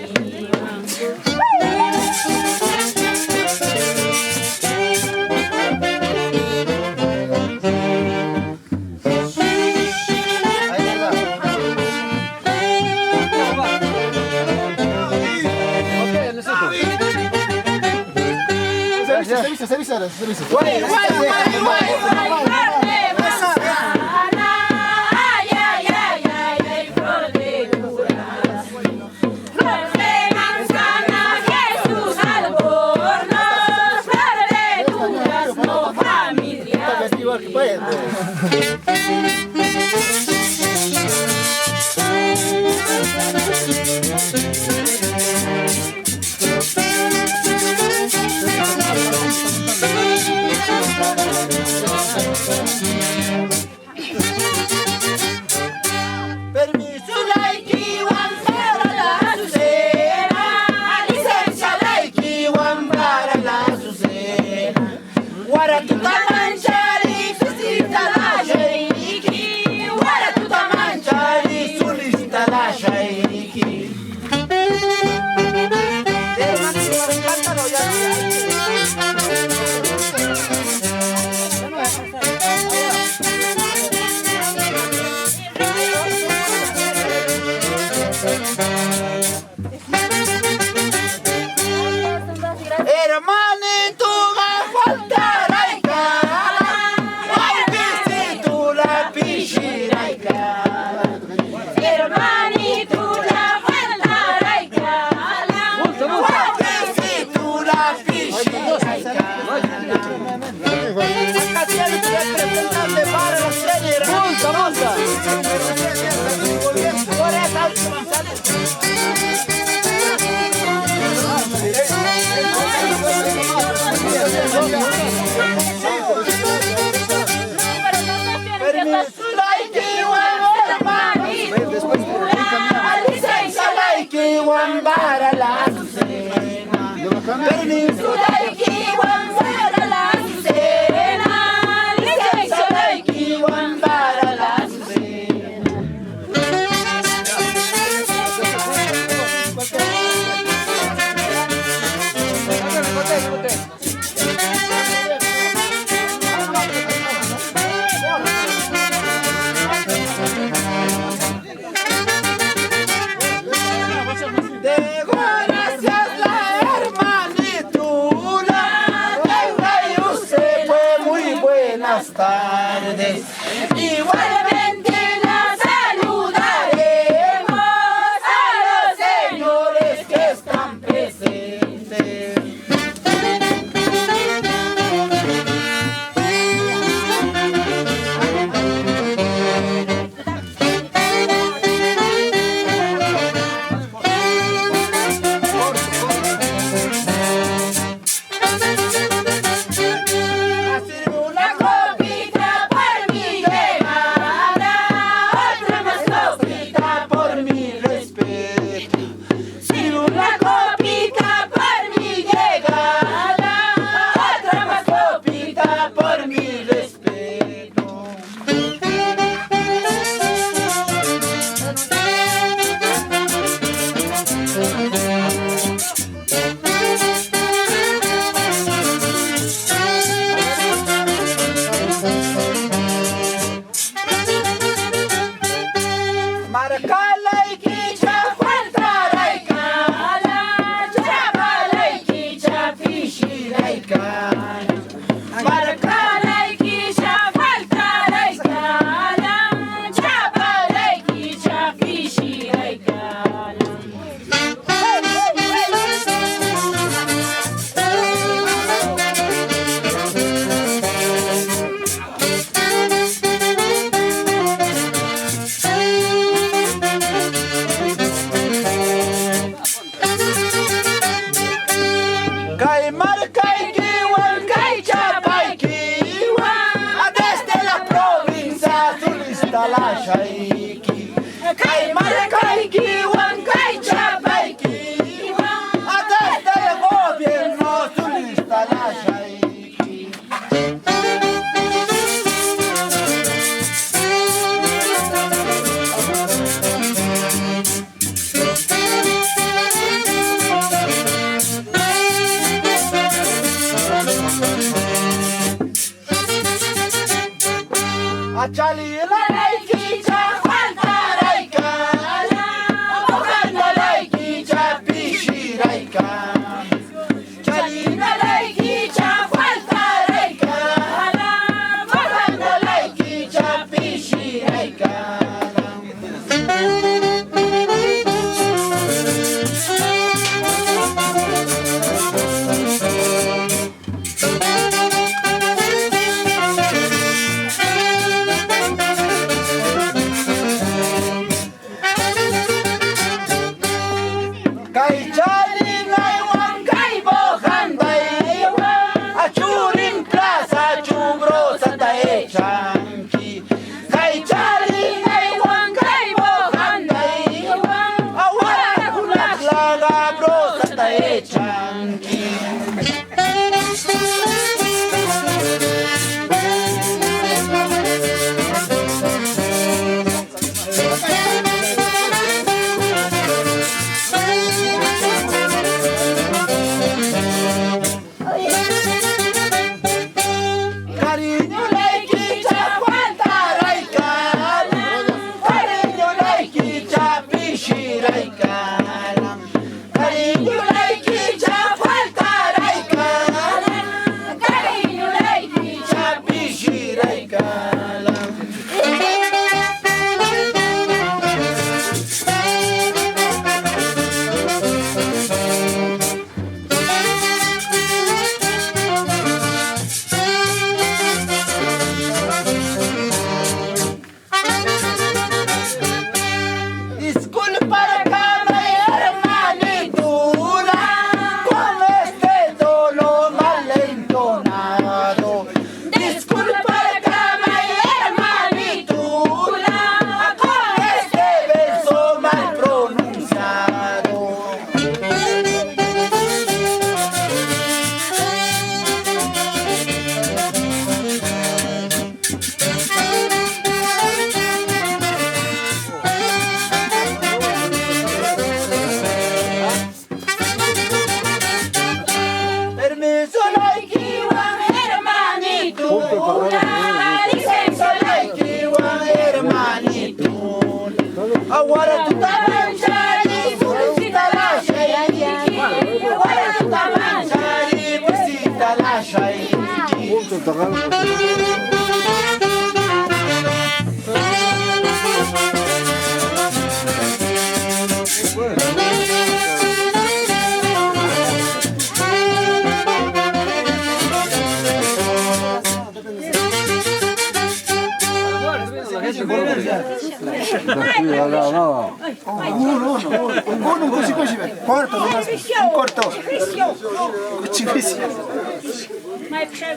Servicio. Guay. Permiso laiki para la azucena, licencia laiki para la azucena. Guaratuta manchari, susita la shairiki. Guaratuta manchari, susita la shairiki. Hermanito, falta raika. Ay, que tú la pichi raika. Hermanito, la falta raika. Ay, que tú la pichi raika. Para la azucena, permiso laiki para la azucena, licencia laiki para la azucena. De gracias la hermanitula, venga y usted fue muy buenas tardes. Igualmente la saludaremos a los señores que están presentes.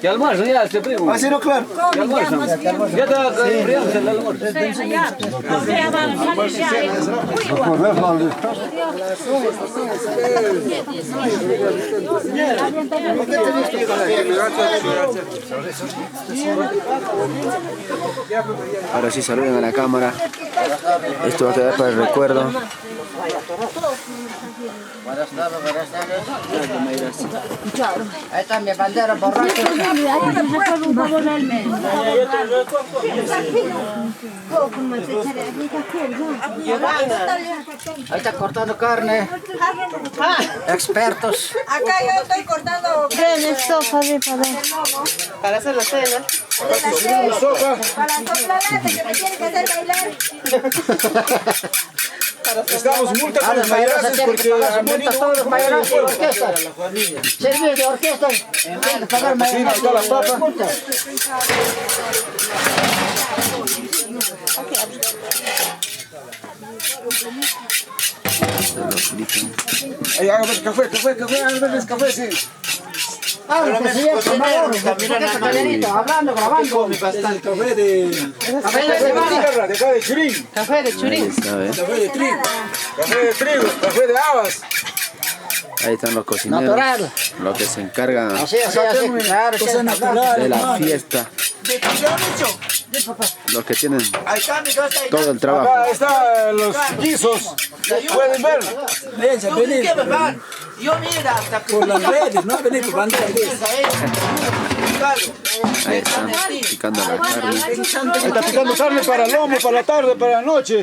Que almuerzo ya, este primo. Así no, claro. Que almuerzo. Ya te enfriamos el almuerzo. Ahora sí, saluden a la cámara. Esto va a quedar para el recuerdo. Buenas tardes, buenas tardes. Ahí está mi bandera borracha. Ahí está cortando carne. Expertos. Acá yo estoy cortando sopa para hacer la cena. Para soplar que me tiene que hacer bailar. Estamos multas a los mayorazos porque han venido todos los mayorazos de orquesta. Servicios de orquesta. Tienen que pagar mayorazos. Acá la papa. Ay, a ver, café, sí. Hablando, grabando. El café de Churín. Café de Churín. Café de trigo. Café de trigo, café de habas. Ahí están los cocineros, Natural. los que se encargan Así, claro. de la fiesta, los que tienen todo el trabajo. Acá están los guisos. Pueden ver. Yo mira hasta por las redes, no venir por bandera. Ahí están picando la carne. Ahí está picando carne para el lomo, para la tarde, para la noche.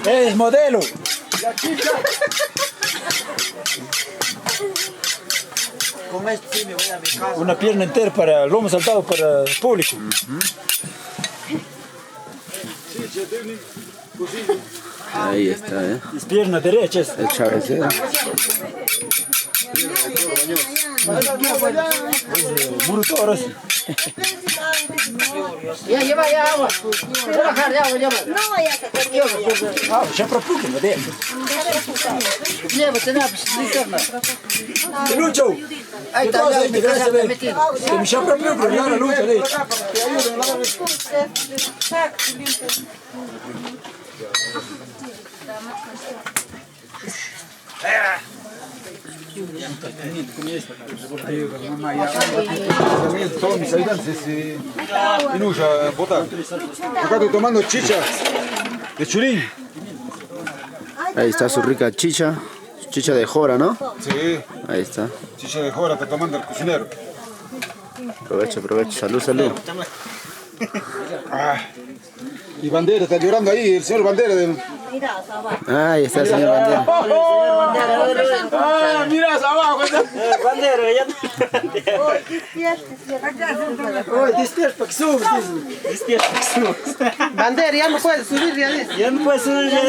Es modelo. con esto sí me voy a mi casa. Una pierna entera para el lomo saltado para el público. Ahí está, Las piernas derechas. el chavecero. Murutoros. Ya lleva ya agua. Voy a bajar de agua, lleva. No vaya a sacar. Ah, ya propuse, me dejo. Lleva, tenés linterna. Lucho. Ahí está, ya me casa metido. Que me ya propuse, pero ya la lucha de. Todos mis habitantes, Inuya, botar. Acá estoy tomando chicha de Churín. Ahí está su rica chicha. Chicha de jora, ¿no? Sí. Ahí está. Chicha de jora, está tomando el cocinero. Aprovecha, aprovecha. Salud, salud. Ah, y Bandera está llorando ahí, el señor Bandera. Ahí está el señor Bandera. Ah, mira abajo. Bandera, ya. Oye, despierta que sube. Despierta que sube. Bandera, ya no puede subir ya. Ya no puede subir ya.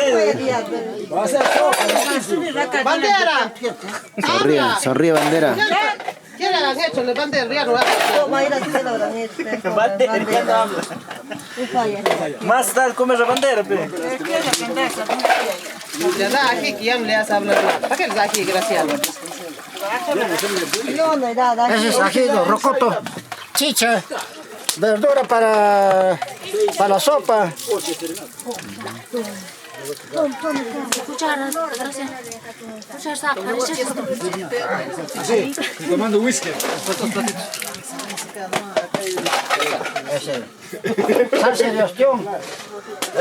Va a ser Bandera. Sonríe, sonríe Bandera. ¿Qué le han hecho? Le bandera, ya no va a ir. Bandera, ya no habla. Más tal come la bandera, pe. Ya da aquí, que ya no le has hablado nada. ¿Para qué le da aquí, gracias? Ese es ajido, rocoto, chicha, verdura para la sopa. Cucharas, gracias. Cucharas, aparece. Sí, tomando whisky. Ese. Salsa de ostión.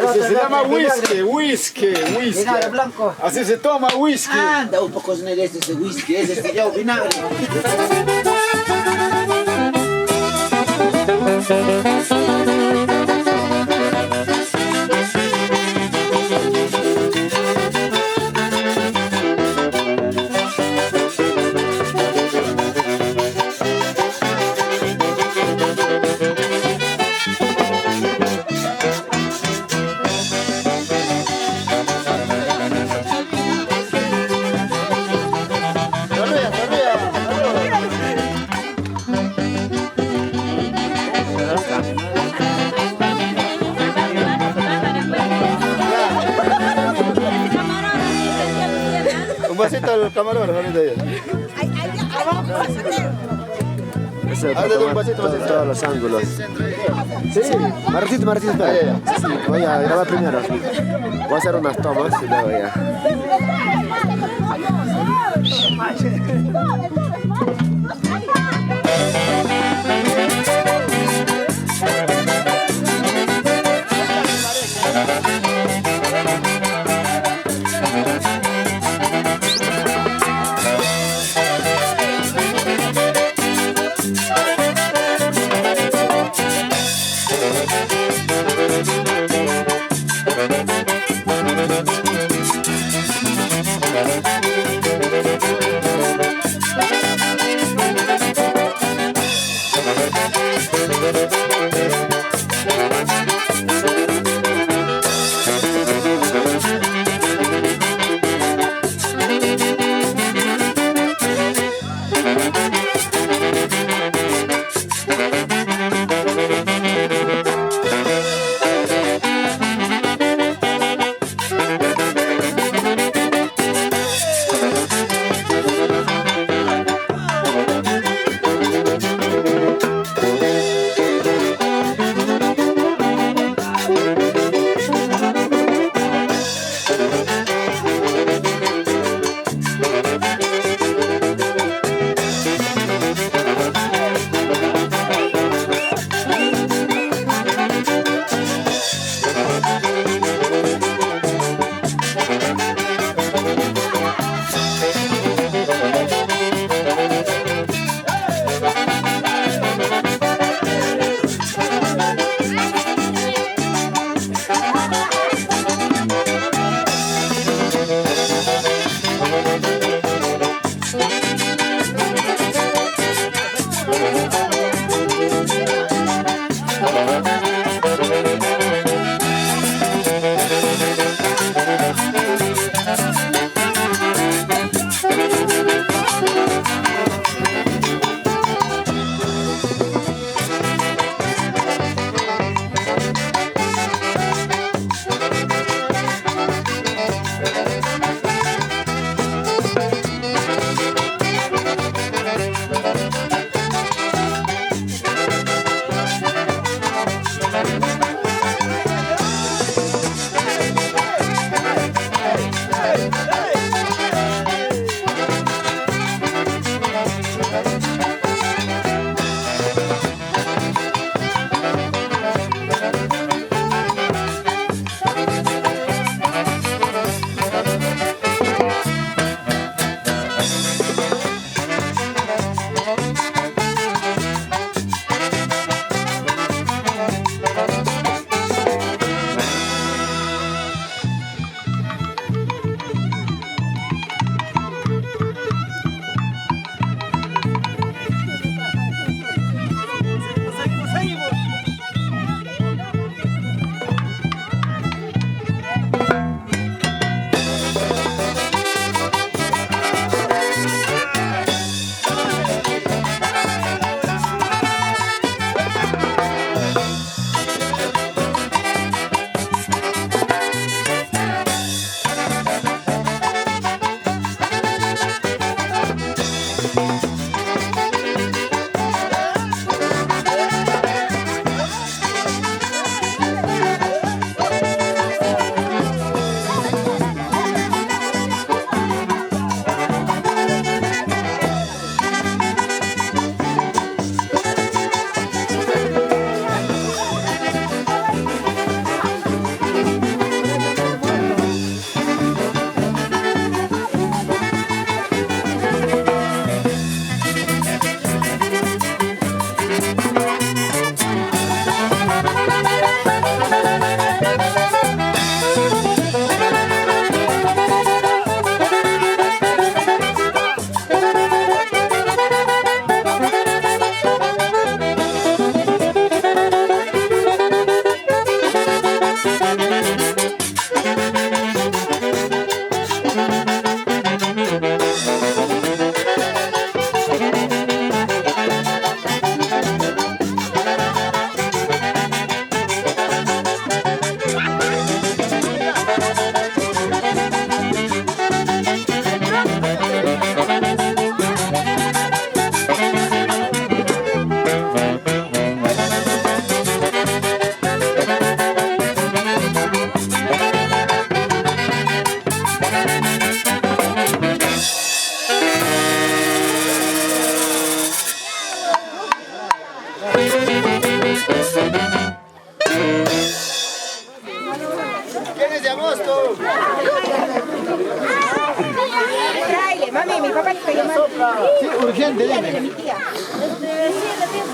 Ese se llama whisky. Vinagre blanco. Así se toma whisky. Anda, un poco de ese whisky, ese ya vinagre. Un vasito al camarón, ahorita ya. Ese es para tomar todos los ángulos. Sí, Martito, espera. Sí, voy a grabar primero. Voy a hacer unas tomas y luego ya.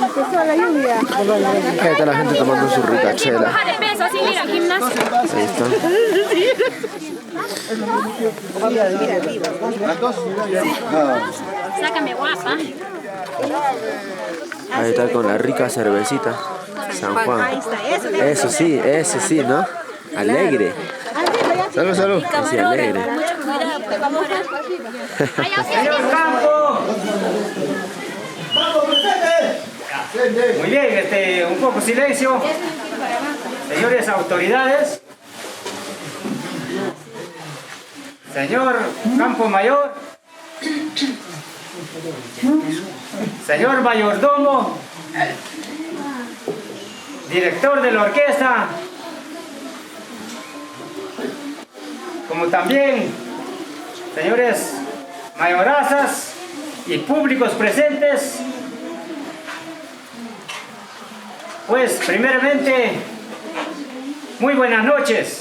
Empezó la lluvia. Ahí está la gente tomando su rica chela. Baja de peso, así mira, gimnasio. Ahí está. Sácame guapa. Ahí está con la rica cervecita. San Juan. Eso sí, ¿no? Alegre. Salud, salud. Sí, alegre. Mucho cuidado, pues vamos a Señor Campo. Muy bien, un poco silencio. Señores autoridades. Señor Campo Mayor. Señor mayordomo. Director de la orquesta. Como también señores mayorazas y públicos presentes. Pues primeramente, muy buenas noches.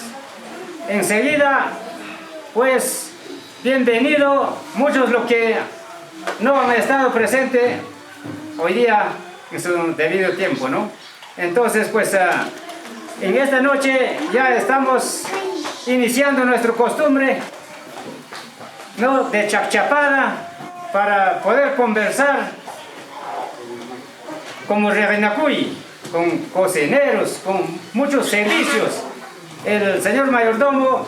Enseguida, pues bienvenido muchos los que no han estado presentes hoy día en su debido tiempo, ¿no? Entonces, pues en esta noche ya estamos iniciando nuestra costumbre, ¿no?, de chacchapada para poder conversar como Revenacuy, con cocineros, con muchos servicios. El señor mayordomo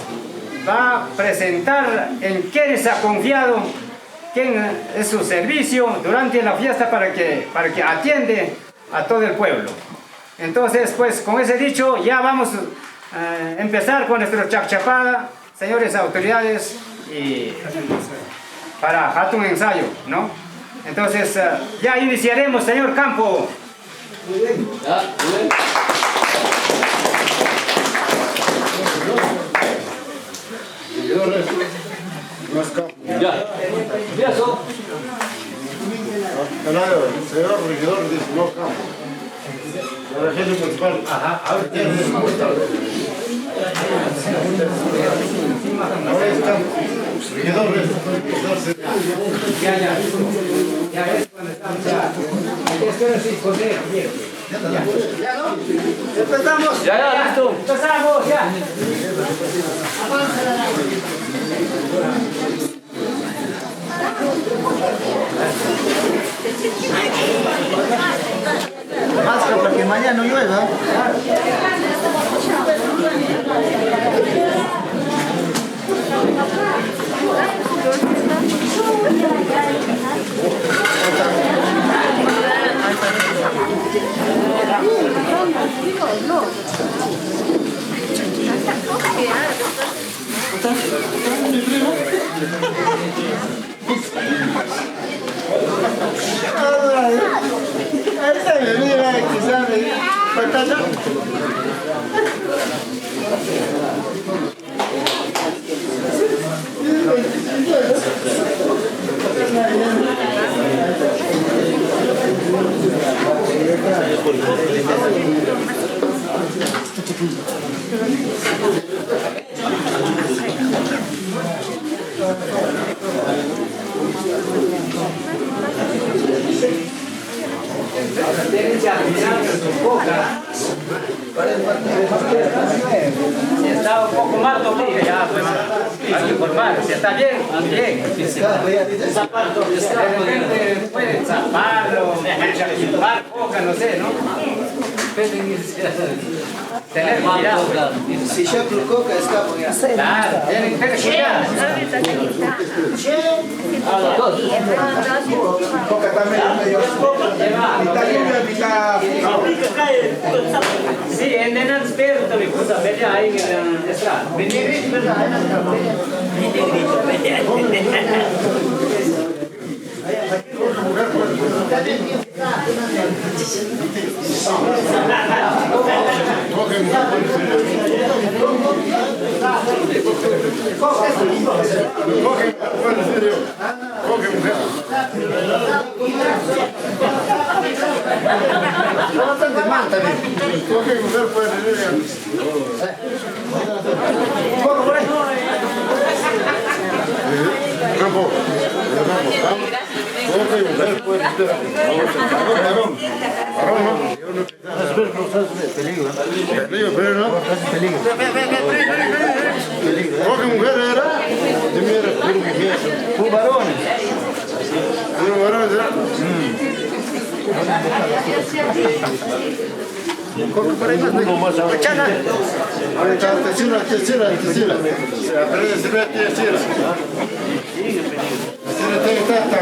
va a presentar en qué les ha confiado, quién es su servicio durante la fiesta para que atiende a todo el pueblo. Entonces, pues con ese dicho ya vamos a empezar con nuestro chacchapada, señores autoridades, y para un ensayo, ¿no? Entonces ya iniciaremos, señor Campo. Muy bien. Ya, muy bien. Ya, empiezo. Señor regidor de Simón Campo. La región municipal. Ajá, ahora Ya ves cuando estamos ya. Esto es discoteca, bien. Ya, ¿no? Empezamos. Ya, listo. Empezamos, ya. Máscara para que mañana no llueva. Si está un poco mal, todavía ya, pues hay que informar. Si está bien, bien. De repente pueden zaparlo, chupar coca, no sé, ¿no? Tener cuidado. Si yo con coca escapo ya. Claro, tienen que tener cuidado. Coca también medio. Sí, en el experto me gusta ver ahí en el estrado. Negrito, ¿verdad?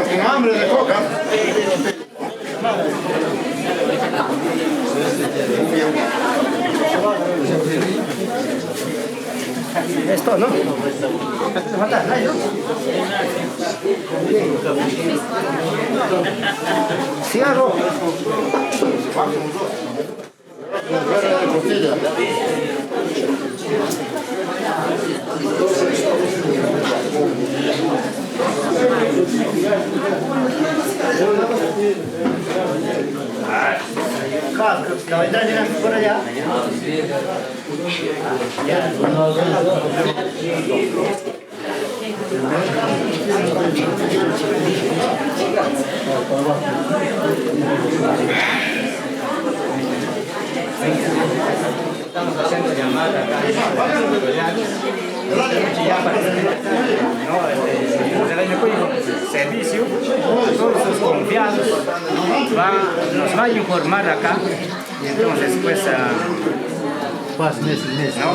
Con hambre de coca. Esto, ¿no? Cigarro. Por allá. Estamos haciendo llamadas acá ya para servicio, todos los confiados nos va a informar acá y entonces pues ¿no?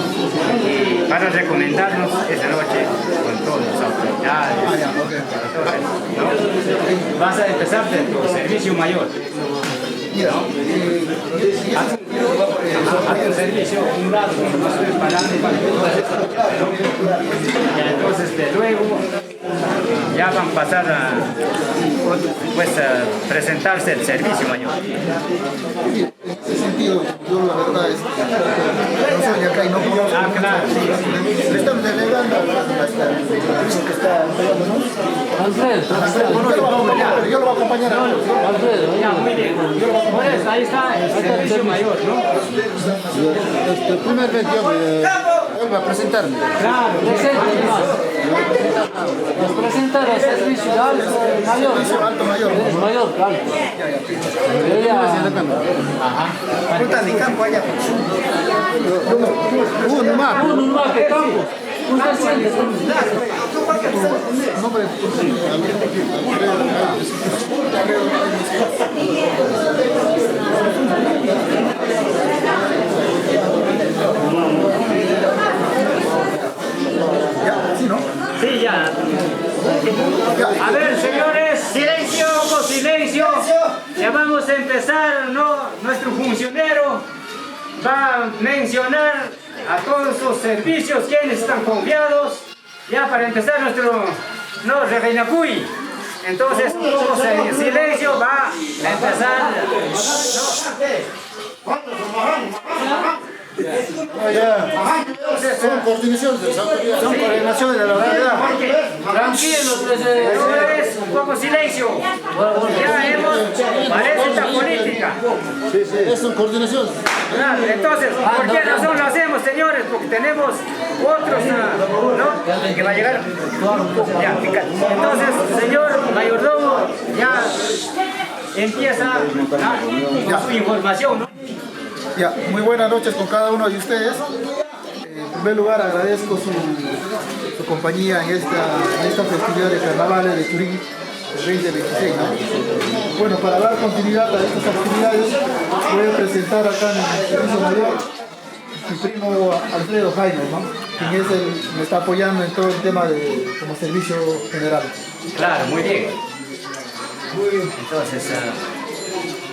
Y para recomendarnos esa noche con todas las autoridades, ¿no? Vas a empezar de tu servicio mayor, ¿no? A tu servicio un lado, no estoy parando para que tú haces, ¿no? Entonces de luego ya van a pasar a pues a presentarse el servicio mayor. En ese sentido, yo la verdad es que no soy de acá y no conozco. Ah, claro, sí. Le estamos delegando a que está pegándonos. Alfredo, yo lo voy a acompañar. Alfredo, ya, muy bien. Por eso, ahí está el servicio mayor, ¿no? El primer vez yo vuelvo a presentarme. claro, presente más. Nos presenta el servicio de alto mayor. Alto mayor. Es mayor, claro. Ajá. Puta mi campo allá. Uno más. Uno más que campo. Usted siente. Nombre. Sí, ya. A ver, señores, silencio, con silencio. Ya vamos a empezar, ¿no? Nuestro funcionario va a mencionar a todos sus servicios, quienes están confiados, ya para empezar nuestro, no, Reinacuy. Entonces, todos en silencio va a empezar, Son coordinaciones de las autoridades. Son coordinaciones de la autoridad. Tranquilos, Señores, un poco silencio. Ya hemos, parece esta política. Sí, son coordinaciones. Claro, entonces, ¿por qué razón lo hacemos, señores? Porque tenemos otros, ¿no? Que va a llegar. Ya, entonces, señor mayordomo, ya empieza con su información, ¿no? Ya, muy buenas noches con cada uno de ustedes. En primer lugar agradezco su compañía en esta festividad de carnavales de Churín, el 2026, ¿no? Bueno, para dar continuidad a estas actividades, voy a presentar acá en el servicio mayor mi primo Alfredo Jaime, ¿no? Quien me está apoyando en todo el tema como servicio general. Claro, muy bien. Entonces,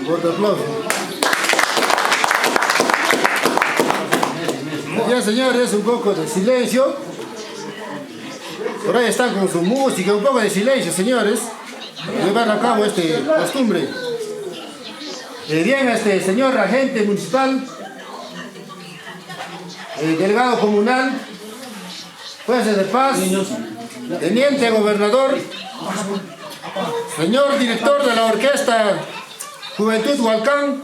Fuerte aplauso. Ya, señores, un poco de silencio. Por ahí están con su música, un poco de silencio, señores. Llevar a cabo esta costumbre. Bien, señor agente municipal, delegado comunal, jueces de paz, teniente gobernador, señor director de la orquesta Juventud Hualcán,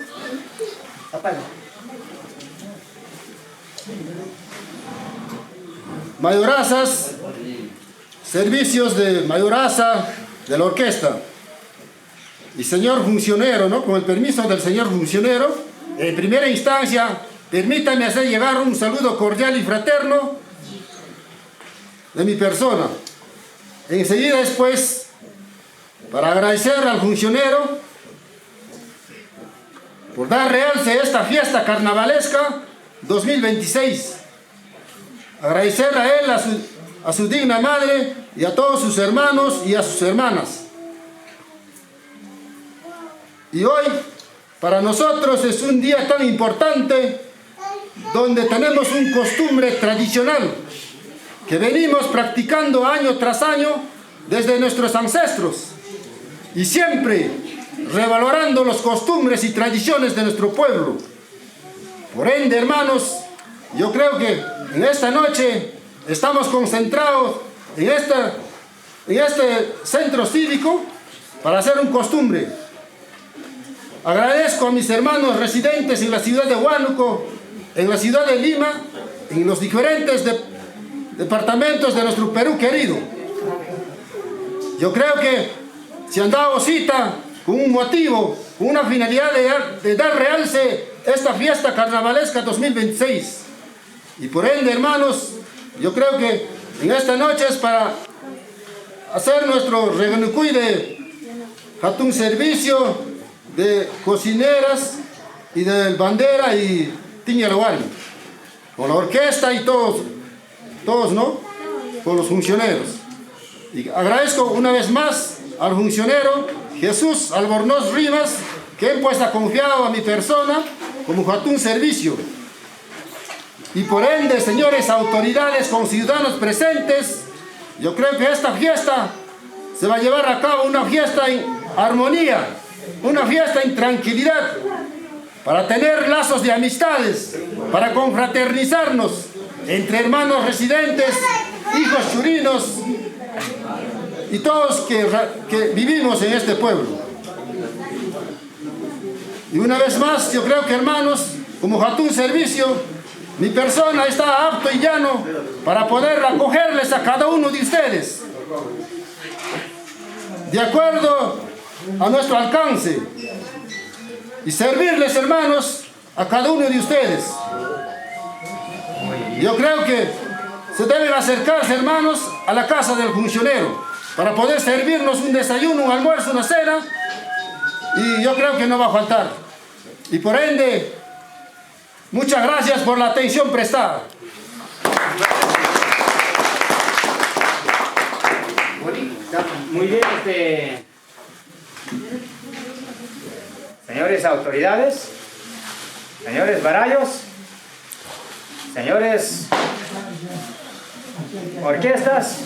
mayorazas, servicios de mayoraza de la orquesta, Y señor funcionero, ¿no? Con el permiso del señor funcionero, en primera instancia, permítame hacer llegar un saludo cordial y fraterno de mi persona. Enseguida después, para agradecer al funcionero por dar realce a esta fiesta carnavalesca 2026. Agradecer a él, a su digna madre y a todos sus hermanos y a sus hermanas. Y hoy, para nosotros es un día tan importante donde tenemos una costumbre tradicional que venimos practicando año tras año desde nuestros ancestros y siempre revalorando las costumbres y tradiciones de nuestro pueblo. Por ende, hermanos, yo creo que en esta noche estamos concentrados en este centro cívico para hacer una costumbre. Agradezco a mis hermanos residentes en la ciudad de Huánuco, en la ciudad de Lima, en los diferentes departamentos de nuestro Perú querido. Yo creo que se han dado cita con un motivo, con una finalidad de dar realce a esta fiesta carnavalesca 2026. Y por ende, hermanos, yo creo que en esta noche es para hacer nuestro reganucuy de un servicio de cocineras y de bandera y tiñalawari, con la orquesta y todos, ¿no? Con los funcionarios. Y agradezco una vez más al funcionero Jesús Albornoz Rivas, que él pues ha confiado a mi persona como un servicio. Y por ende, señores autoridades, con ciudadanos presentes, yo creo que esta fiesta se va a llevar a cabo, una fiesta en armonía, una fiesta en tranquilidad, para tener lazos de amistades, para confraternizarnos entre hermanos residentes, hijos churinos y todos que vivimos en este pueblo. Y una vez más, yo creo que, hermanos, como Jatún Servicio, mi persona está apto y llano para poder acogerles a cada uno de ustedes, de acuerdo a nuestro alcance, y servirles, hermanos, a cada uno de ustedes. Yo creo que se deben acercarse, hermanos, a la casa del funcionero para poder servirnos un desayuno, un almuerzo, una cena, y yo creo que no va a faltar. Y por ende, muchas gracias por la atención prestada. Muy bien, señores autoridades, señores barayos, señores orquestas,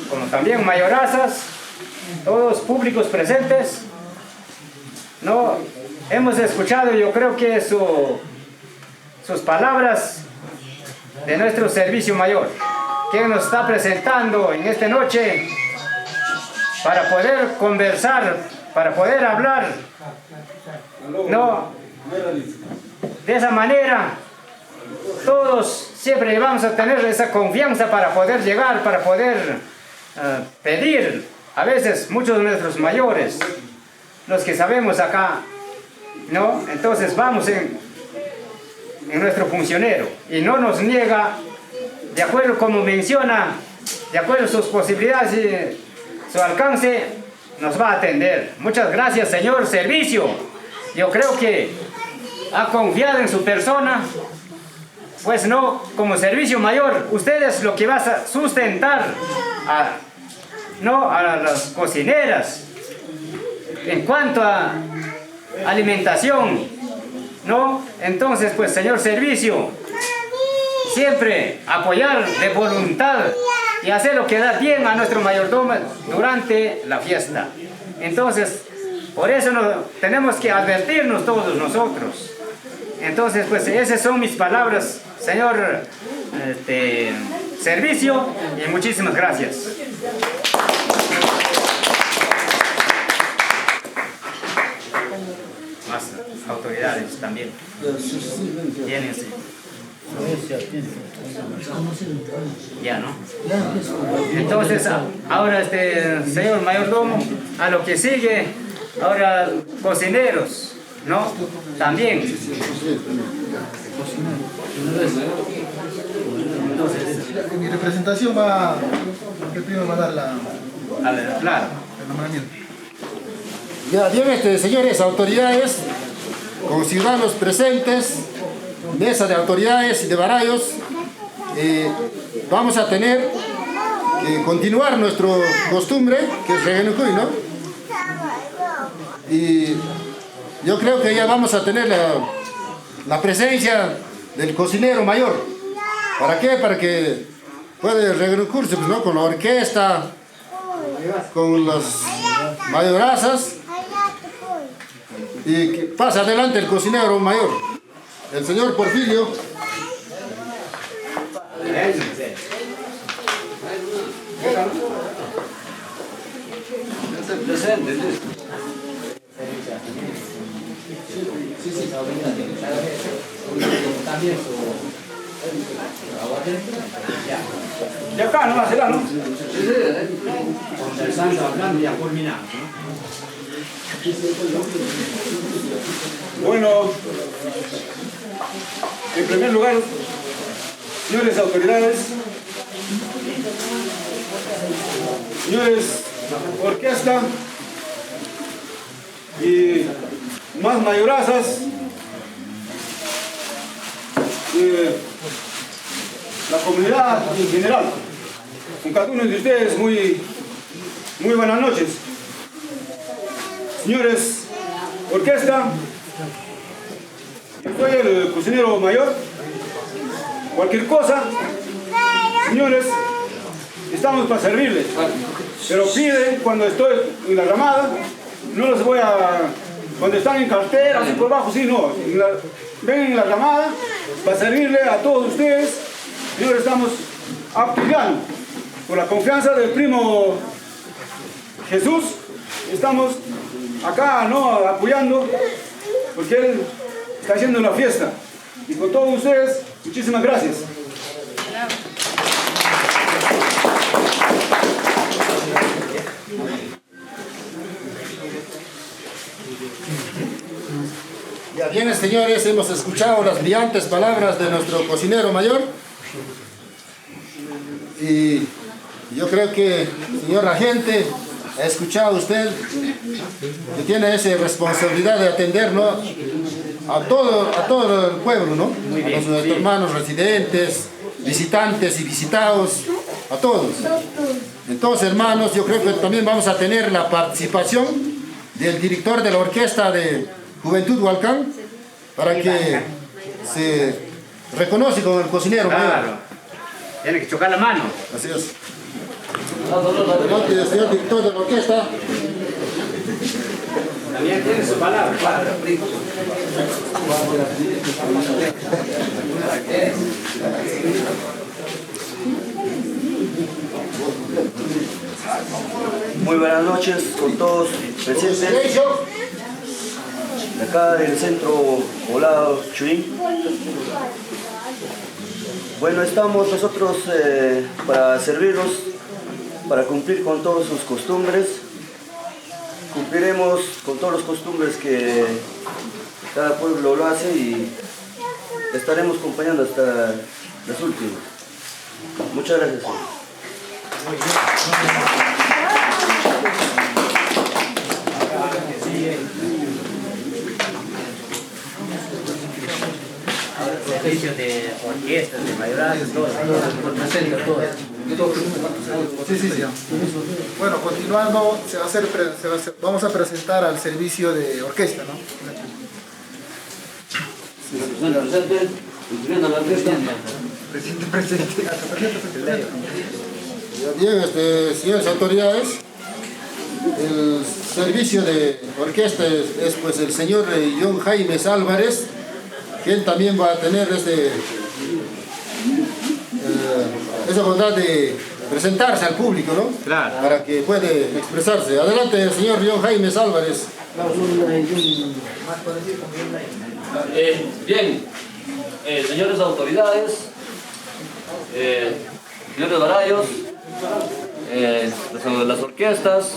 como también mayorazas, todos públicos presentes, no hemos escuchado, yo creo que sus palabras de nuestro servicio mayor, que nos está presentando en esta noche para poder conversar, para poder hablar, no, de esa manera todos siempre vamos a tener esa confianza para poder llegar, para poder pedir. A veces muchos de nuestros mayores, los que sabemos acá, ¿no? Entonces vamos en nuestro funcionero y no nos niega, de acuerdo como menciona, de acuerdo a sus posibilidades y su alcance, nos va a atender. Muchas gracias, señor servicio. Yo creo que ha confiado en su persona, pues no, como servicio mayor, ustedes lo que vas a sustentar a las cocineras en cuanto a alimentación, ¿no? Entonces, pues, señor servicio, siempre apoyar de voluntad y hacer lo que da bien a nuestro mayordomo durante la fiesta. Entonces, por eso tenemos que advertirnos todos nosotros. Entonces, pues, esas son mis palabras, señor servicio, y muchísimas gracias. Más autoridades también. Tienen, sí. Ya, ¿no? Entonces, ahora señor mayordomo, a lo que sigue, Ahora, cocineros, ¿no? También. Mi representación va, el primero va a dar Claro. el nombramiento. Ya bien, señores autoridades, con ciudadanos presentes, mesa de autoridades y de barayos, vamos a tener que continuar nuestra costumbre, que es Regenucuy, ¿no? Y yo creo que ya vamos a tener la presencia del cocinero mayor. ¿Para qué? Para que pueda regrupirse, pues, ¿no? Con la orquesta, con las mayorazas, y que pase adelante el cocinero mayor, el señor Porfirio. De acá nomás será, ¿no? Conversando, hablando, ya culminamos, Bueno, en primer lugar, señores autoridades, señores orquesta y más mayorazas, la comunidad en general, con cada uno de ustedes, muy buenas noches. Señores orquesta, yo soy el cocinero mayor. Cualquier cosa, señores, estamos para servirles. Pero piden cuando estoy en la ramada, no los voy a... Cuando están en cartera, así por abajo, sí, no. Ven en la ramada para servirle a todos ustedes. Señores, estamos apoyando por la confianza del primo Jesús. Estamos acá, ¿no? Apoyando, porque él está haciendo la fiesta. Y con todos ustedes, muchísimas gracias. Ya bien, señores, hemos escuchado las brillantes palabras de nuestro cocinero mayor. Y yo creo que, señor agente, ha escuchado usted que tiene esa responsabilidad de atender, ¿no? a todo el pueblo, ¿no? A los hermanos residentes, visitantes y visitados, a todos. Entonces, hermanos, yo creo que también vamos a tener la participación del director de la Orquesta de Juventud Hualcán, para que se reconoce con el cocinero mayor. Claro. Tiene que chocar la mano. Así es. Adelante, el señor director de la orquesta. También tiene su palabra. Muy buenas noches con todos presentes de acá del centro poblado Churín. Bueno, estamos nosotros para servirlos, para cumplir con todas sus costumbres. Cumpliremos con todas las costumbres que cada pueblo lo hace y estaremos acompañando hasta las últimas. Muchas gracias. Servicios de orquestas, de mayorazas, todo. Sí. Bueno, continuando, vamos a presentar al servicio de orquesta, ¿no? Presente, incluyendo la orquesta. Presente. Bien, señores autoridades, el servicio de orquesta es pues el señor John Jaime Álvarez, quien también va a tener esa bondad de presentarse al público, ¿no? Claro. Para que pueda expresarse. Adelante, el señor John Jaime Álvarez. Bien, señores autoridades, señores barayos, las orquestas,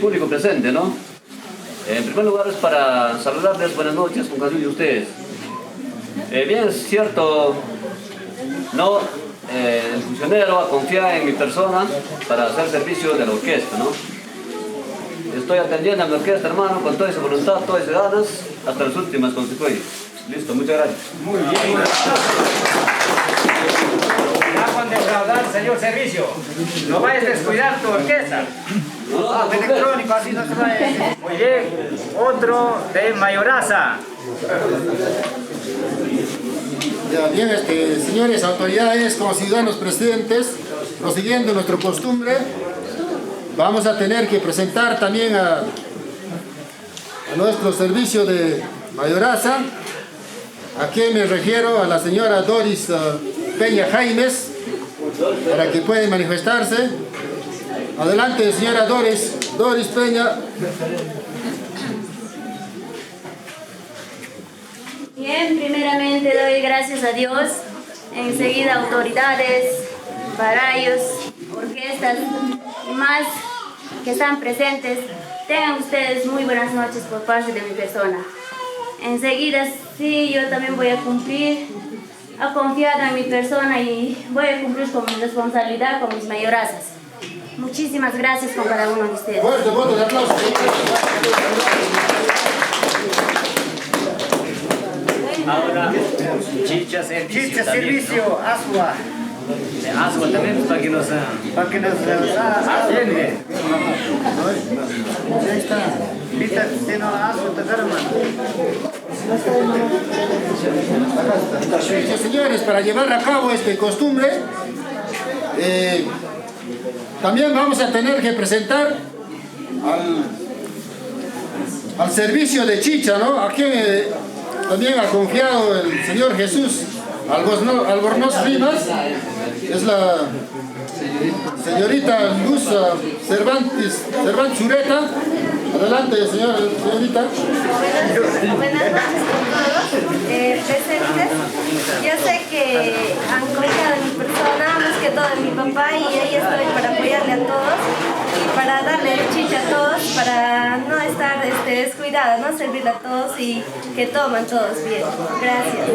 público presente, ¿no? En primer lugar es para saludarles, buenas noches con cada uno de ustedes. Bien, es cierto, no, el funcionario confía en mi persona para hacer servicio de la orquesta, ¿no? Estoy atendiendo a mi orquesta, hermano, con toda esa voluntad, todas esas ganas, hasta las últimas consecuencias. Listo, muchas gracias. Muy bien. Con defraudar, señor servicio. No vayas a descuidar tu orquesta. Electrónico, así no se va a decir. Muy bien. Otro de Mayoraza. Ya, bien, señores autoridades, como ciudadanos presentes, prosiguiendo nuestra costumbre, vamos a tener que presentar también a nuestro servicio de Mayoraza. ¿A quién me refiero? A la señora Doris Peña Jaimes, para que pueda manifestarse. Adelante, señora Doris Peña. Bien, primeramente doy gracias a Dios, enseguida autoridades, barayos, orquestas y más que están presentes. Tengan ustedes muy buenas noches por parte de mi persona. Enseguida sí, yo también voy a cumplir, he confiado en mi persona y voy a cumplir con mi responsabilidad con mis mayorazas. Muchísimas gracias con cada uno de ustedes. Fuerte de aplauso. Ahora, Chicha Servicio, Asua. Asua también para que nos atiende. Ahí está. Viste, si no Asua te Señores, para llevar a cabo esta costumbre, también vamos a tener que presentar al servicio de Chicha, ¿no? Aquí también ha confiado el señor Jesús Albornoz Rimas, es la señorita Luz Cervantes Zureta. Adelante, señorita. Buenas noches a todos presentes. Yo sé que han confiado en mi persona, más que todo en mi papá, y ahí estoy para apoyarle a todos y para darle chicha a todos, para no estar descuidada, ¿no? Servirle a todos y que tomen todos bien. Gracias.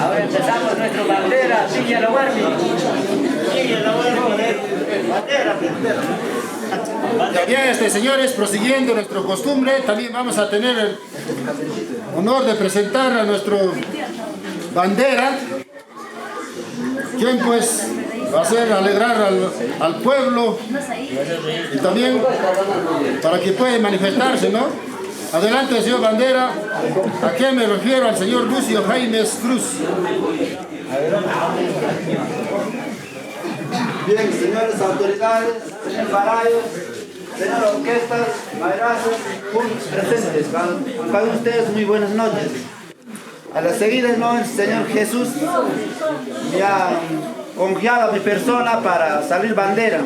Ahora empezamos nuestra bandera, Villa La Guardia. Bien, señores, prosiguiendo nuestra costumbre, también vamos a tener el honor de presentar a nuestro bandera, quien pues va a hacer alegrar al pueblo y también para que pueda manifestarse, ¿no? Adelante, señor bandera. ¿A quién me refiero? Al señor Lucio Jaimes Cruz. Bien, señores autoridades, señores barayos, señores orquestas, mayorazas, puntos presentes, cada uno de ustedes muy buenas noches. A la seguida, ¿no? El Señor Jesús me ha confiado a mi persona para salir bandera.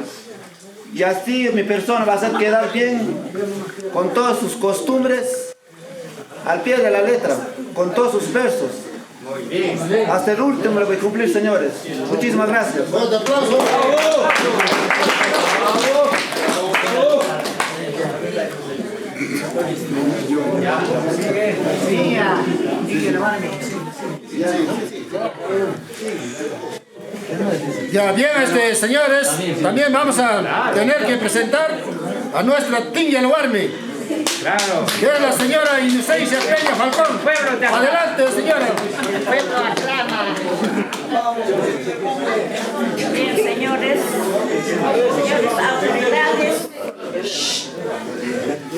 Y así mi persona va a hacer quedar bien con todas sus costumbres, al pie de la letra, con todos sus versos. Hasta el último lo voy a cumplir, señores. Muchísimas gracias. ¡Fuerte aplauso! Ya bien, señores, también vamos a tener que presentar a nuestra Tinga Luarme. Claro. Que es la señora Inocencia Peña Falcón. Adelante, señora. Pueblo aclama. Bien, señores autoridades,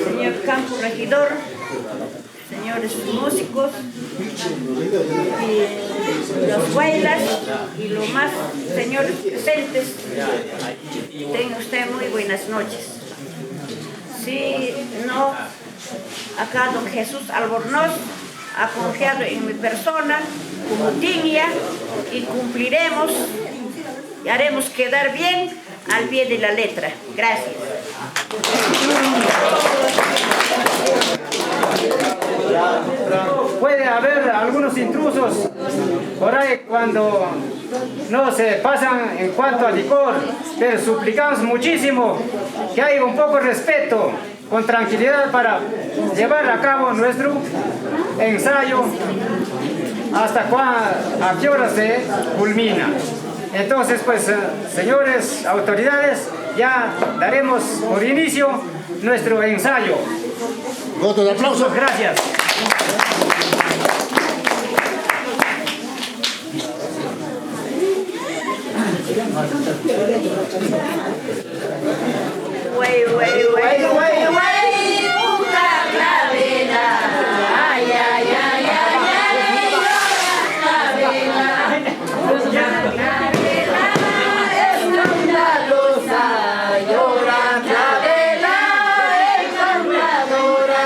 señor campo regidor, señores músicos, y los bailas y lo más, señores presentes, tengan ustedes muy buenas noches. Sí, no, acá don Jesús Albornoz ha confiado en mi persona como digna y cumpliremos y haremos quedar bien al pie de la letra. Gracias. Puede haber algunos intrusos por ahí cuando no se pasan en cuanto a licor, pero suplicamos muchísimo que haya un poco de respeto, con tranquilidad para llevar a cabo nuestro ensayo hasta a qué hora se culmina. Entonces, pues, señores autoridades, ya daremos por inicio nuestro ensayo. Voto de aplauso. Gracias. Wey, wey, wey, wey, wey, puta clavela. Ay, ay, ay, ay, ay, clavela. Clavela escandalosa, llora clavela encantadora.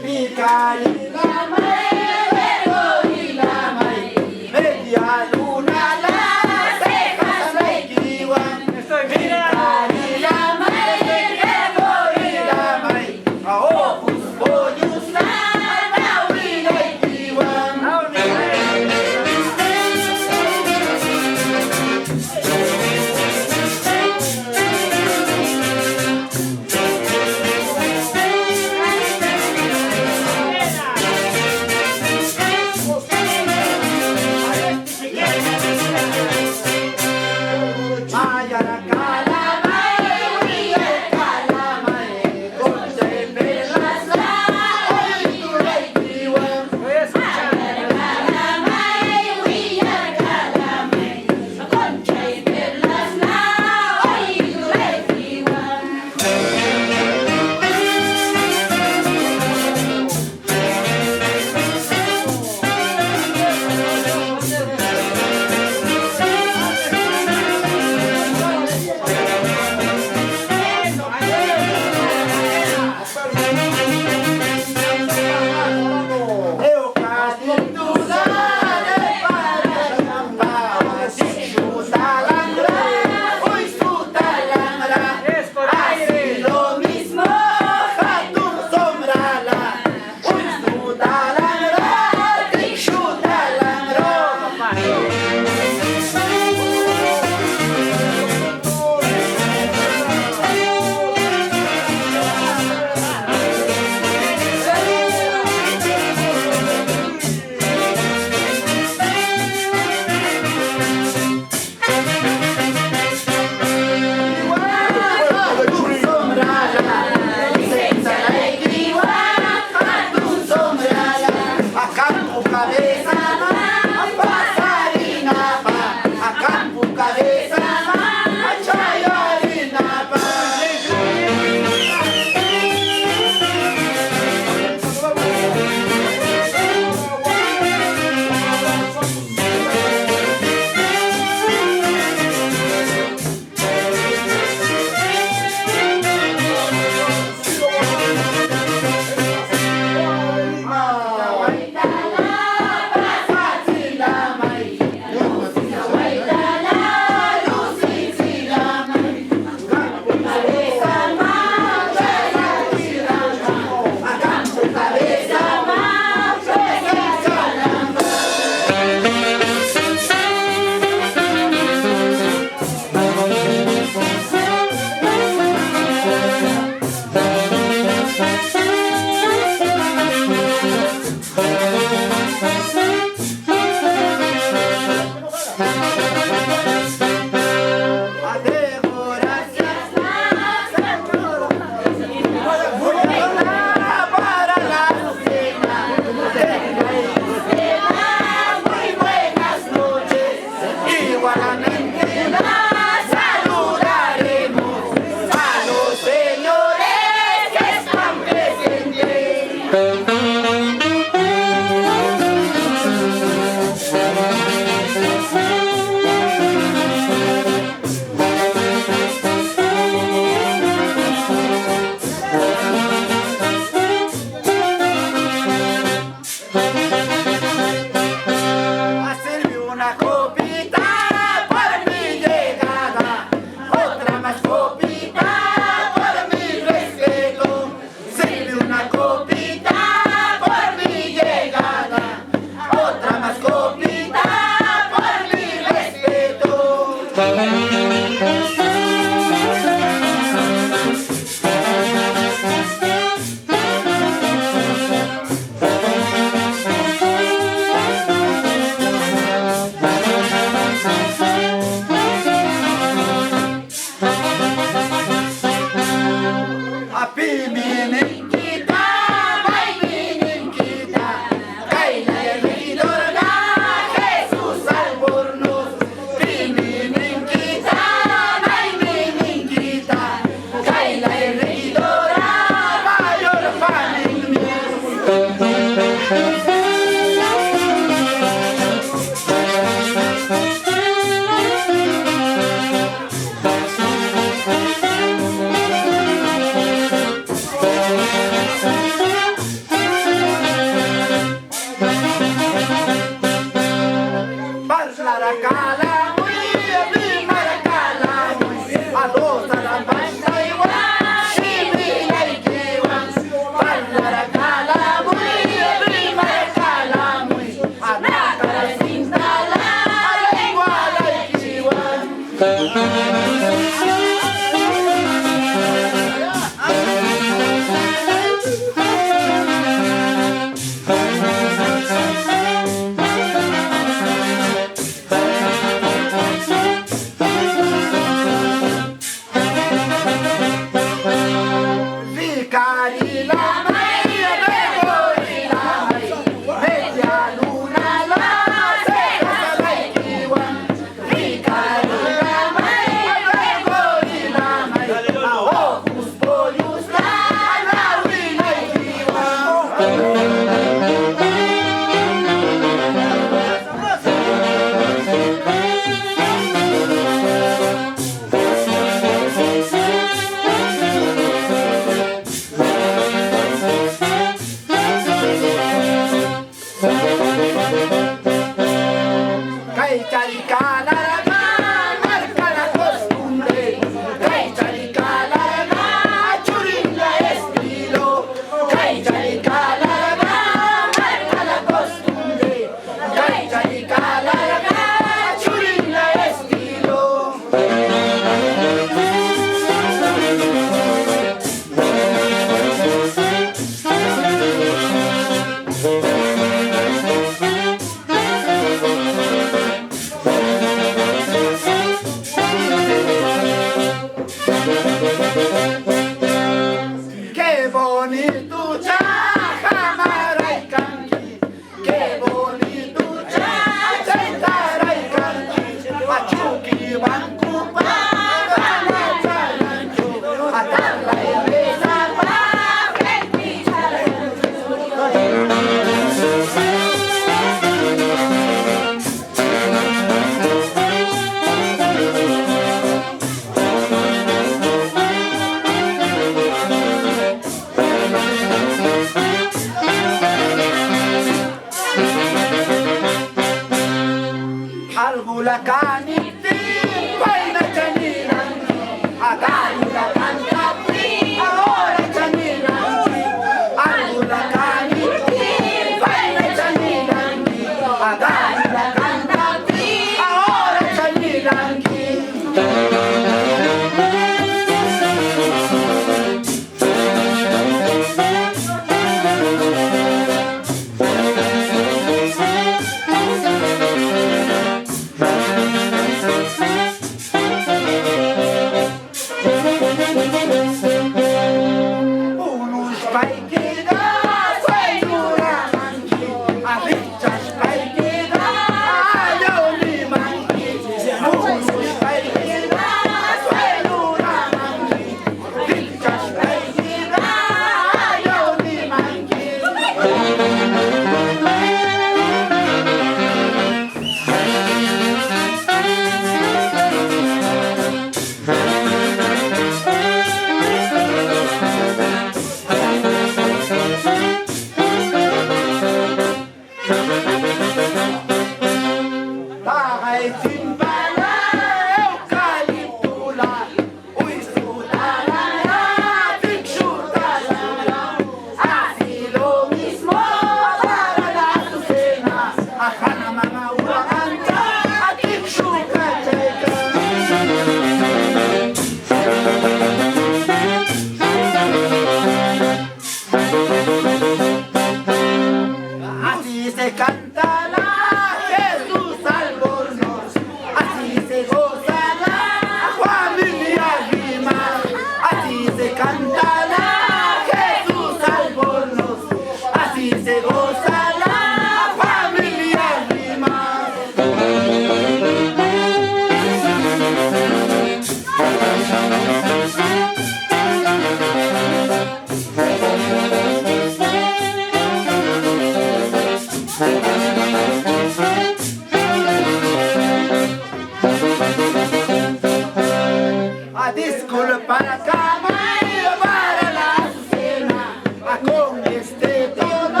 para cama y para la Azucena, con este tono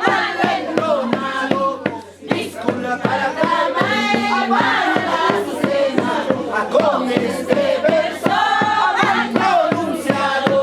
mal entonado. Disculpa para cama y para la Azucena, con este verso mal pronunciado.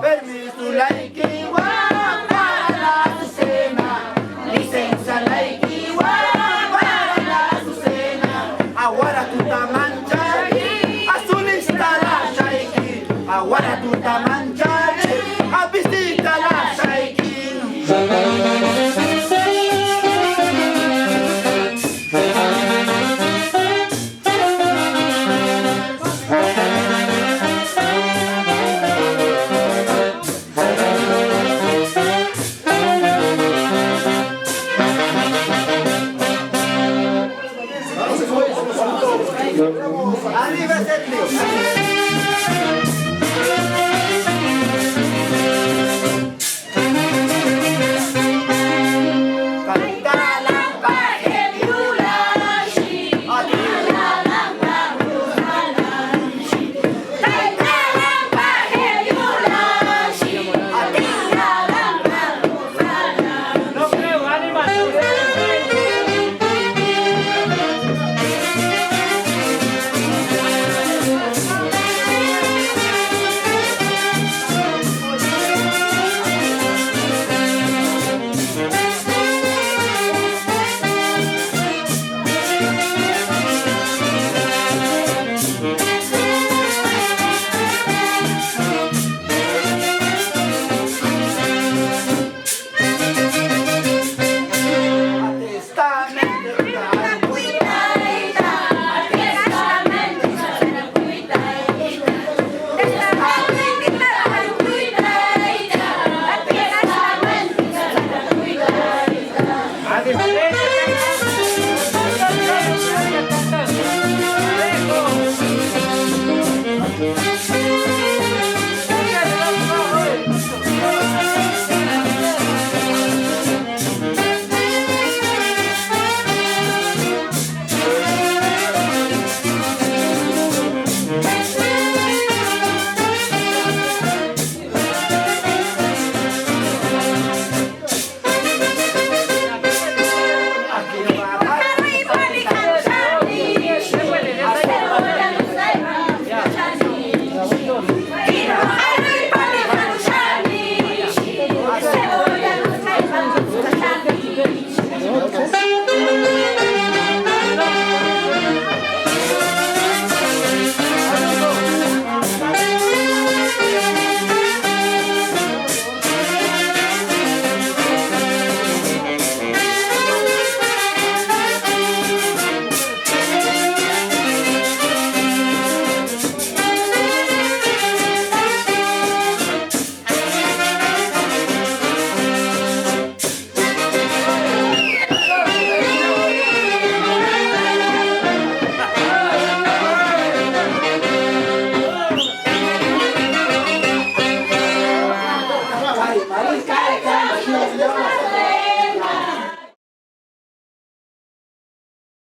Permiso laikiwa para la Azucena, licencia laikiwa para la Azucena. Ahora tu tamanchari, azulista la shaiki. Ahora tu tamanchari, avistita la shaiki. Arriba ese trío.